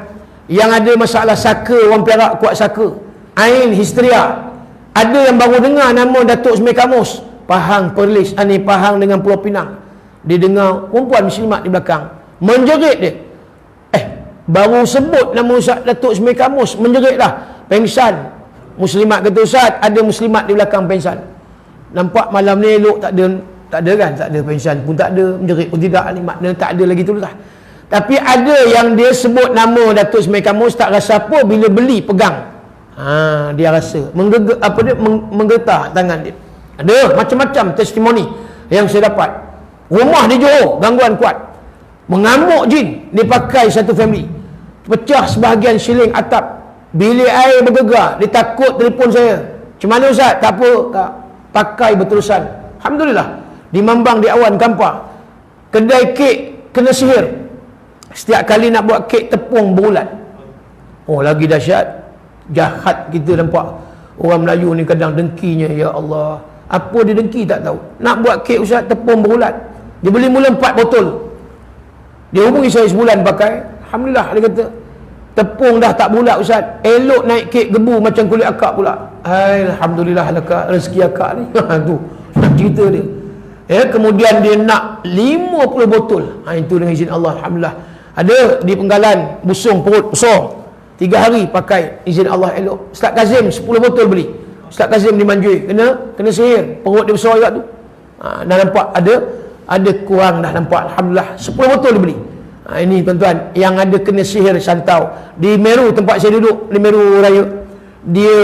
yang ada masalah saka, orang perak kuat saka, ain, histeria. Ada yang baru dengar nama Datuk Ismail Qamus, Pahang Perlis, Pahang dengan Pulau Pinang. Dia dengar perempuan muslimat di belakang, menjerit dia. Baru sebut nama Ustaz Datuk Ismail Qamus, menjerit dah, pengsan. Muslimat kata, Ustaz, ada muslimat di belakang pengsan. Nampak malam ni elok, tak ada kan, tak ada pengsan pun, tak ada, menjerit pun tidak, ni makna tak ada lagi tu lah. Tapi ada yang dia sebut nama Datuk Ismail Qamus, tak rasa apa bila beli pegang. Dia rasa menggetar tangan dia. Ada macam-macam testimoni yang saya dapat. Rumah di Johor gangguan kuat, mengamuk jin, dipakai satu family, pecah sebahagian siling atap, bilik air bergegar. Dia takut telefon saya, macam mana Ustaz? Tak apa, tak pakai berterusan, alhamdulillah. Di Mambang, di Awan, Kampar, kedai kek kena sihir. Setiap kali nak buat kek tepung berulat. Oh, lagi dahsyat. Jahat kita nampak. Orang Melayu ni kadang dengkinya, ya Allah. Apa dia dengki tak tahu. Nak buat kek Ustaz, tepung berulat. Dia beli mula 4 botol. Dia hubungi saya sebulan pakai. Alhamdulillah, dia kata tepung dah tak bulat Ustaz, elok naik kek gebu macam kulit akak pula. Alhamdulillah laka rezeki akak ni. Tu nak cerita dia. Kemudian dia nak 50 botol. Itu dengan izin Allah, alhamdulillah. Ada di Penggalan, busung perut besar, 3 hari pakai, izin Allah elok. Ustaz Kazim 10 botol beli. Ustaz Kazim di Manjui kena sihir, perut dia besar juga tu. Dah nampak ada kurang dah nampak, alhamdulillah. 10 botol dia beli. Ini tuan-tuan yang ada kena sihir santau. Di Meru tempat saya duduk, di Meru Raya, dia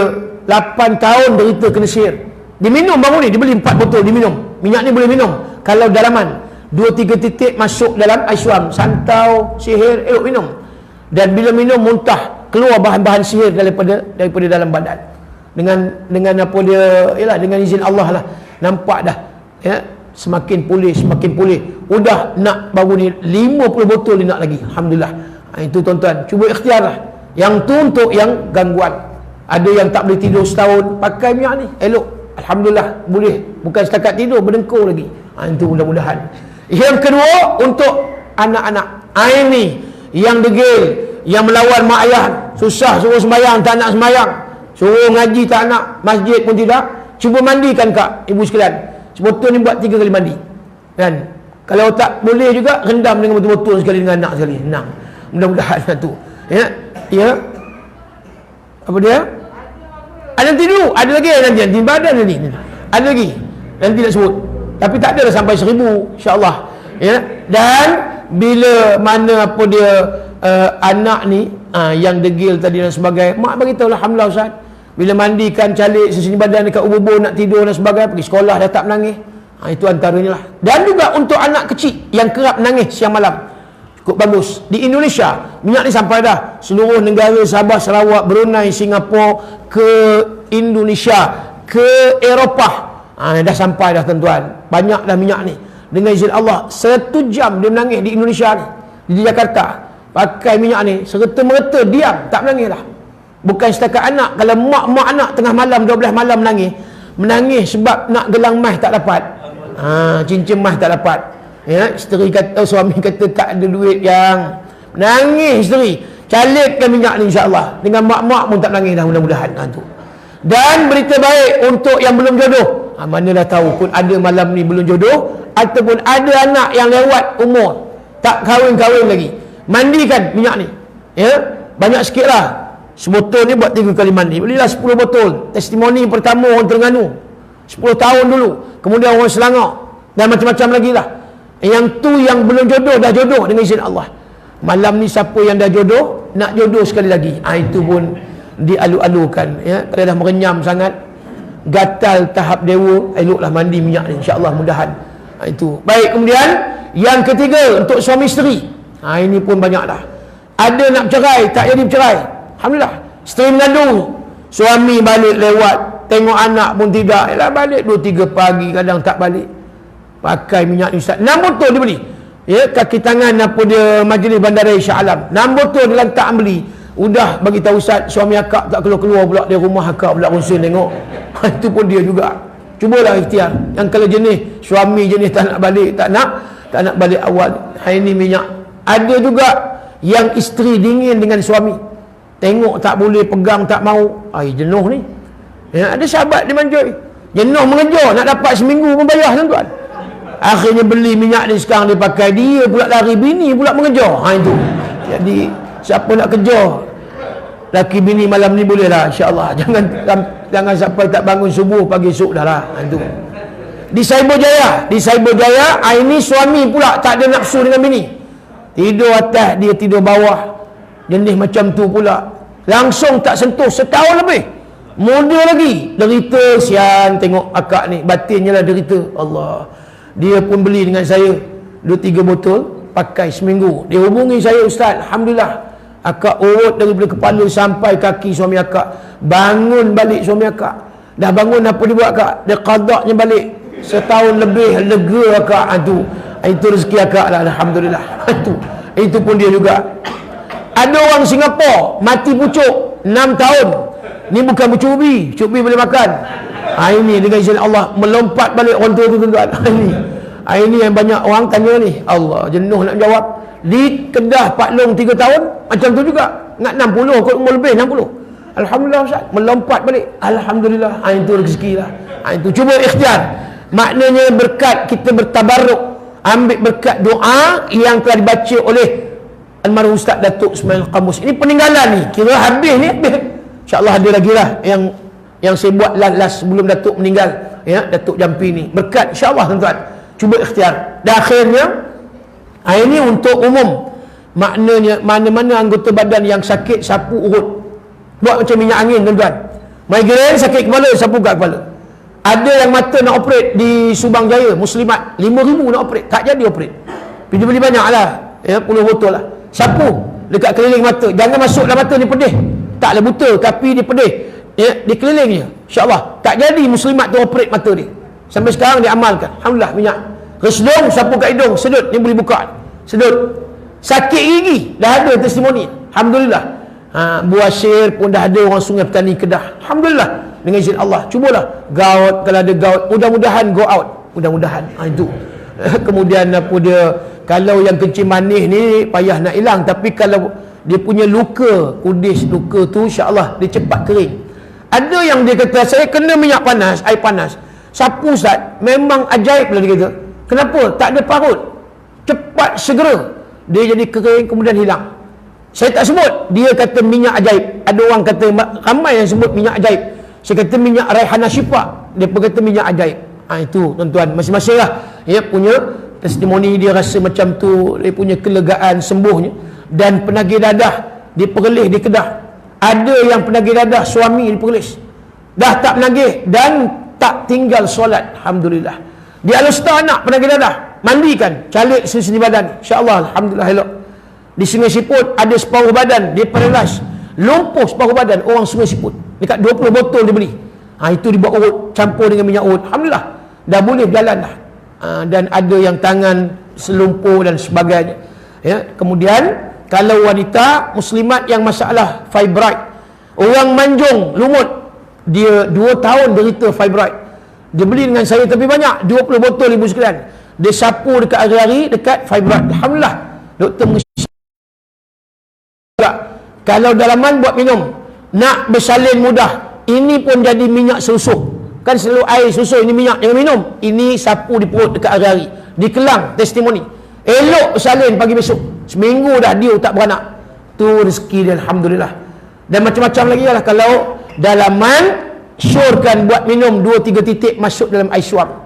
8 tahun derita kena sihir. Diminum baru ni, dia beli 4 botol diminum. Minyak ni boleh minum kalau dalaman 2-3 titik masuk dalam air suam, santau, sihir, elok minum. Dan bila minum muntah, keluar bahan-bahan sihir daripada dalam badan. Dengan apa dia, yalah, dengan izin Allah lah. Nampak dah ya, semakin pulih. Udah nak baru ni 50 botol dia nak lagi, alhamdulillah. Itu tuan-tuan, cuba ikhtiar lah. Yang tu untuk yang gangguan. Ada yang tak boleh tidur setahun, pakai minyak ni elok, alhamdulillah boleh. Bukan setakat tidur, berdengkur lagi. Itu mudah-mudahan. Yang kedua, untuk anak-anak. Ini yang degil, yang melawan mak ayah, susah suruh sembahyang, tak nak sembahyang, suruh ngaji tak nak, masjid pun tidak. Cuba mandikan kak, ibu sekalian. Sebotol ni buat 3 kali mandi, kan? Kalau tak boleh juga, rendam dengan betul-betul sekali dengan anak sekali, senang. Mudah-mudahan tu ya. Apa dia? Ada nanti dulu, ada lagi nanti badan ni. Ada lagi, nanti nak sebut. Tapi tak ada dah sampai 1000, insya-Allah. Ya. Dan bila mana apa dia anak ni yang degil tadi dan sebagainya, mak bagi tahu, alhamdulillah Ustaz, bila mandikan calik sesini badan dekat ubur nak tidur dan sebagainya, pergi sekolah dah tak menangis. Itu antaranya lah. Dan juga untuk anak kecil yang kerap menangis siang malam, cukup bagus. Di Indonesia minyak ni sampai dah seluruh negara, Sabah, Sarawak, Brunei, Singapura, ke Indonesia, ke Eropah. Dah sampai dah tuan-tuan. Banyak dah minyak ni. Dengan izin Allah, 1 jam dia menangis di Indonesia ni, di Jakarta. Pakai minyak ni serta-merta diam, tak menangis dah. Bukan setakat anak. Kalau mak anak tengah malam 12 malam menangis sebab nak gelang mas tak dapat, cincin mas tak dapat, ya, isteri kata, suami kata tak ada duit, yang menangis isteri, calipkan minyak ni insya-Allah. Dengan mak pun tak menangis dah, mudah-mudahan. Tu. Dan berita baik untuk yang belum jodoh. Manalah tahu pun ada malam ni belum jodoh, ataupun ada anak yang lewat umur, tak kahwin-kahwin lagi. Mandikan minyak ni, ya, banyak sikit lah. Sebotol ni buat 3 kali mandi. Belilah 10 botol. Testimoni pertama orang Terengganu, 10 tahun dulu. Kemudian orang Selangor, dan macam-macam lagi lah. Yang tu yang belum jodoh dah jodoh dengan izin Allah. Malam ni siapa yang dah jodoh nak jodoh sekali lagi, itu pun dialu-alukan, ya. Kalau dah merenyam sangat, gatal tahap dewa, eloklah mandi minyak ni, insya-Allah, mudahan. Itu baik. Kemudian yang ketiga untuk suami isteri, ini pun banyak dah. Ada nak bercerai, tak jadi bercerai, alhamdulillah. Isteri mengandung, suami balik lewat, tengok anak pun tidak, balik 2-3 pagi, kadang tak balik. Pakai minyak ni ustaz, 6 botol dia beli, ya, kaki tangan apa dia majlis bandara Shah Alam, 6 botol dia lantak beli. Udah bagi tahu ustaz, suami akak tak keluar-keluar pula dari rumah akak pula, konsen tengok. Itu pun dia juga. Cubalah ikhtiar. Yang kalau jenis suami jenis tak nak balik, tak nak balik awal, ini minyak. Ada juga yang isteri dingin dengan suami, tengok tak boleh pegang, tak mau, jenuh ni, ya. Ada sahabat dia manjoi, jenuh mengejar, nak dapat seminggu pun bayar, tuan-tuan. Akhirnya beli minyak ni, sekarang dia pakai, dia pula lari, bini pula mengejar. Itu jadi siapa nak kejar laki bini malam ni boleh lah, insya-Allah. Jangan sampai tak bangun subuh, pagi esok dah lah. Itu di Cyberjaya, ini suami pula tak ada nafsu dengan bini, tidur atas, dia tidur bawah, jenis macam tu pula, langsung tak sentuh setahun lebih. Muda lagi derita, sian tengok akak ni, batinnya lah derita. Allah, dia pun beli dengan saya 2-3 botol, pakai seminggu. Dia hubungi saya, ustaz, alhamdulillah, akak urut daripada kepala sampai kaki suami akak. Bangun balik suami akak. Dah bangun, apa dia buat akak? Dia qadaknya balik. Setahun lebih, lega akak. Itu rezeki akak lah, alhamdulillah. Itu pun dia juga. Ada orang Singapura mati pucuk 6 tahun. Ni bukan bercubi boleh makan. Ini dengan izin Allah melompat balik orang tua tu, tuan-tuan. Ini yang banyak orang tanya ni, Allah, jenuh nak jawab. Di Kedah Pak Long 3 tahun macam tu juga, nak 60 kot, umur lebih 60. Alhamdulillah ustaz, melompat balik, alhamdulillah. Itu rezeki lah. Itu cuba ikhtiar. Maknanya berkat kita bertabarruk, ambil berkat doa yang telah dibaca oleh almarhum Ustaz Datuk Ismail Qamus. Ini peninggalan ni, kira habis ni, habis. InsyaAllah ada lagi lah yang saya buat last sebelum Datuk meninggal, ya, Datuk Jampi ni. Berkat insyaAllah, tuan-tuan. Cuba ikhtiar. Dan akhirnya, ini untuk umum. Maknanya mana-mana anggota badan yang sakit, sapu urut. Buat macam minyak angin, tuan-tuan. Migraine, sakit kepala, sapu kat kepala. Ada yang mata nak operate di Subang Jaya, Muslimat, 5,000 nak operate, tak jadi operate. Pergi beli banyak lah, ya, 10 botol lah. Sapu dekat keliling mata, jangan masuk dalam mata, ni pedih. Taklah buta, tapi dia pedih, ya, di kelilingnya. InsyaAllah tak jadi Muslimat tu operate mata dia. Sampai sekarang dia amalkan, alhamdulillah. Minyak resdung, sapu kat hidung, sedut, ni boleh buka, sedut. Sakit gigi, dah ada testimoni, alhamdulillah. Buasir pun dah ada orang Sungai Petani Kedah, alhamdulillah, dengan izin Allah. Cubalah gout, kalau ada gout, mudah-mudahan go out, mudah-mudahan. Itu kemudian apa dia, kalau yang kencing manis ni payah nak hilang, tapi kalau dia punya luka kudis, luka tu insya-Allah dia cepat kering. Ada yang dia kata, saya kena minyak panas, air panas, sapu ustaz, memang ajaib lah dia kata. Kenapa? Tak ada parut, cepat segera dia jadi kering, kemudian hilang. Saya tak sebut, dia kata minyak ajaib. Ada orang kata, ramai yang sebut minyak ajaib. Saya kata minyak Raihana Syifa, dia pun kata minyak ajaib. Itu tuan-tuan, masing-masing lah, ya, punya testimoni. Dia rasa macam tu, dia punya kelegaan, sembuhnya. Dan penagih dadah diperlih di Kedah. Ada yang penagih dadah suami diperlis, dah tak penagih dan tak tinggal solat, alhamdulillah. Dia alustar anak penagih dadah, mandikan, calik sini badan, insya-Allah, alhamdulillah elok. Di Sungai Siput ada separuh badan dia paralysis, lumpuh separuh badan, orang Sungai Siput. Dekat 20 botol dia beli. Itu dibuat urut, campur dengan minyak urut, alhamdulillah dah boleh berjalan dah. Dan ada yang tangan selumpuh dan sebagainya, ya. Kemudian kalau wanita muslimat yang masalah fibroid, orang manjung lumut, dia 2 tahun derita fibroid, dia beli dengan saya tapi banyak, 20 botol ibu sekalian, dia sapu dekat hari-hari dekat fibroid, alhamdulillah. Doktor kalau dalaman buat minum, nak bersalin mudah, ini pun jadi minyak susu. Kan selalu air susu, ini minyak, jangan minum. Ini sapu di perut dekat hari-hari, dikelang, testimoni. Elok bersalin pagi besok, seminggu dah dia tak beranak. Tu rezeki dia, alhamdulillah. Dan macam-macam lagi lah. Kalau dalaman, syorkan buat minum 2-3 titik masuk dalam air suam.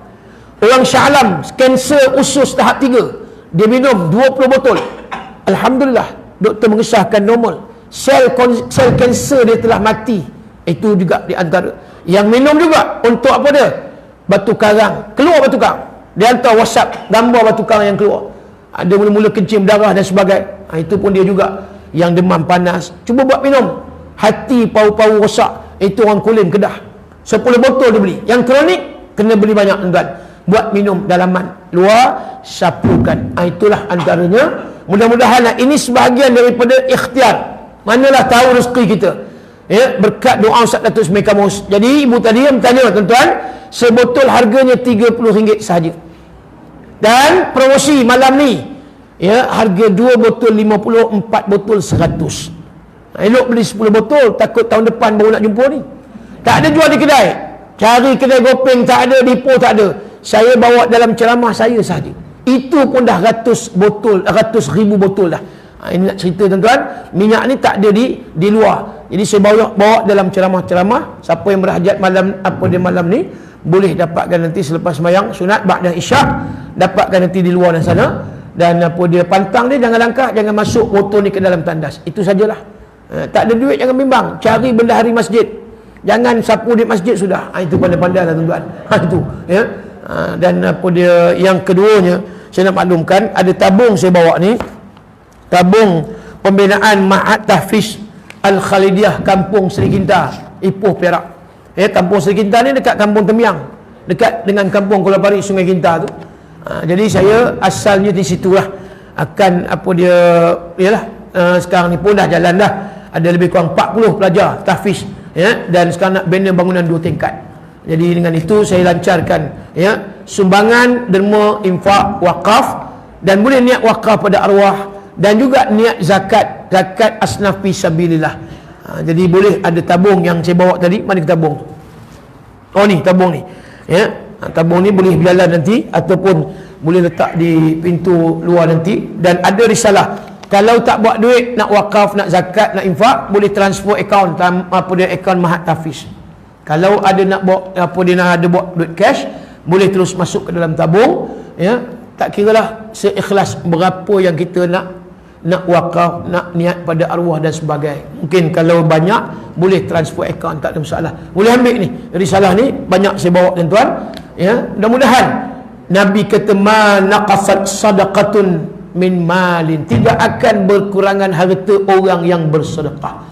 Orang Shah Alam kanser usus tahap 3, dia minum 20 botol. Alhamdulillah, doktor mengesahkan normal. Sel kanser dia telah mati. Itu juga di antara yang minum juga untuk apa dia? Batu karang. Keluar batu karang. Dia hantar WhatsApp gambar batu karang yang keluar. Ada mula-mula kencing berdarah dan sebagainya. Itu pun dia juga yang demam panas. Cuba buat minum. Hati paru-paru rosak. Itu orang Kulim Kedah. 10 botol dia beli. Yang kronik kena beli banyak tuan. Buat minum dalaman luar, sapukan. Itulah antaranya. Mudah-mudahan ini sebahagian daripada ikhtiar. Manalah tahu rezeki kita. Ya, berkat doa Ustaz Datuk Semai Kamus. Jadi ibu tadi yang bertanya tuan-tuan, sebotol harganya RM30 sahaja. Dan promosi malam ni, ya, harga 2 botol 50, 4 botol 100. Elok beli 10 botol, takut tahun depan baru nak jumpa ni. Tak ada jual di kedai. Cari kedai gopeng tak ada, depo tak ada. Saya bawa dalam ceramah saya sahaja. Itu pun dah 100 ribu botol dah. Ini nak cerita tuan-tuan, minyak ni tak ada di luar. Jadi saya bawa dalam ceramah-ceramah. Siapa yang berhajat malam ni boleh dapatkan nanti selepas sembahyang sunat ba'da isyak, dapatkan nanti di luar dan sana. Dan dia pantang dia, jangan langkah, jangan masuk botol ni ke dalam tandas. Itu sajalah. Tak ada duit jangan bimbang, cari bendahari masjid. Jangan sapu di masjid sudah. Itu pandai-pandai lah tuan-tuan. Itu ya. Dan yang keduanya saya nak maklumkan, ada tabung saya bawa ni, tabung pembinaan Ma'had Tahfiz Al-Khalidiyah Kampung Seri Kinta, Ipoh, Perak. Kampung Seri Kinta ni dekat Kampung Tembiang, dekat dengan Kampung Kuala Pari, Sungai Kinta tu. Jadi saya asalnya di situlah. Akan sekarang ni pun dah jalan dah. Ada lebih kurang 40 pelajar tahfiz, ya, dan sekarang nak bina bangunan 2 tingkat. Jadi dengan itu saya lancarkan, ya, sumbangan, derma, infak, wakaf, dan boleh niat wakaf pada arwah, dan juga niat zakat asnaf fi sabilillah. Jadi boleh ada tabung yang saya bawa tadi. Mana tabung? Oh ni tabung ni, ya. Tabung ni boleh berjalan nanti, ataupun boleh letak di pintu luar nanti. Dan ada risalah, kalau tak buat duit, nak wakaf, nak zakat, nak infak, boleh transfer akaun akaun Ma'had Tahfiz. Kalau ada nak buat buat duit cash, boleh terus masuk ke dalam tabung, ya. Tak kiralah seikhlas berapa yang kita nak wakaf, nak niat pada arwah dan sebagainya. Mungkin kalau banyak boleh transfer akaun, tak ada masalah. Boleh ambil ni risalah ni, banyak saya bawa tuan-tuan, ya. Mudah-mudahan Nabi kata ma naqasat sadaqatun min malin, tidak akan berkurangan harta orang yang bersedekah.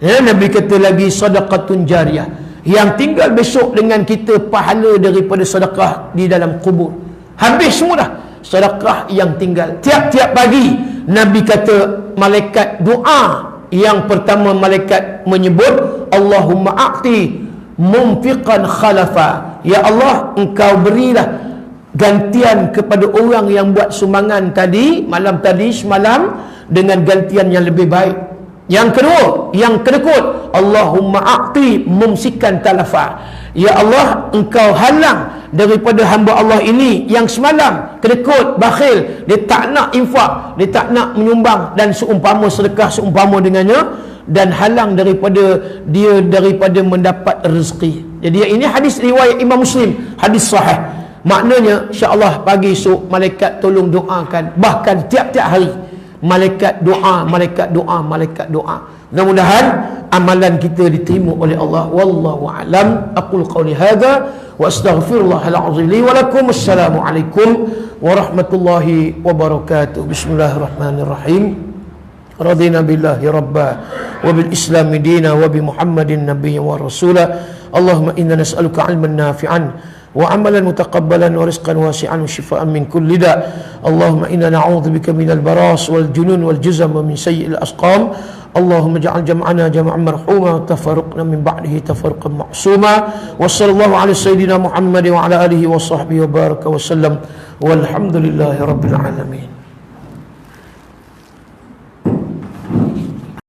Ya, Nabi kata lagi sadaqatun jariyah, yang tinggal besok dengan kita pahala daripada sedekah di dalam kubur. Habis semua dah sedekah yang tinggal. Tiap-tiap pagi Nabi kata malaikat doa, yang pertama malaikat menyebut Allahumma a'ti mumfiqan khalafa, ya Allah, engkau berilah gantian kepada orang yang buat sumbangan tadi, malam tadi, semalam, dengan gantian yang lebih baik. Yang kedua, yang kedekut, Allahumma a'ti mumsikan talafa, ya Allah, engkau halang daripada hamba Allah ini yang semalam kedekut, bakhil, dia tak nak infak, dia tak nak menyumbang, dan seumpama sedekah seumpama dengannya, dan halang daripada mendapat rezeki. Jadi ini hadis riwayat Imam Muslim, hadis sahih. Maknanya insya-Allah pagi esok malaikat tolong doakan, bahkan tiap-tiap hari malaikat doa, malaikat doa, malaikat doa. Mudah-mudahan amalan kita diterima oleh Allah. Wallahu a'lam. Aqul qawli hadza wa astaghfirullahal azim li wa lakum. Assalamualaikum warahmatullahi wabarakatuh. Bismillahirrahmanirrahim. Radina billahi rabba wa bil islami dina wa bi Muhammadin nabiyyan wa rasula. Allahumma inna nas'aluka 'ilman nafi'an wa 'amalan mutaqabbalan wa rizqan wasi'an wa shifaa'an min kulli da'. Allahumma inna na'udzubika minal baras wal junun wal juzam wa min sayyi'il asqam. Allahumma ja'al jam'ana jam'an marhuma wa tafarruqna min ba'dihi tafarruqan ma'suma. Wa sallallahu ala sayyidina Muhammad wa ala alihi wa sahbihi wa baraka wa sallam. Walhamdulillahi rabbil alamin.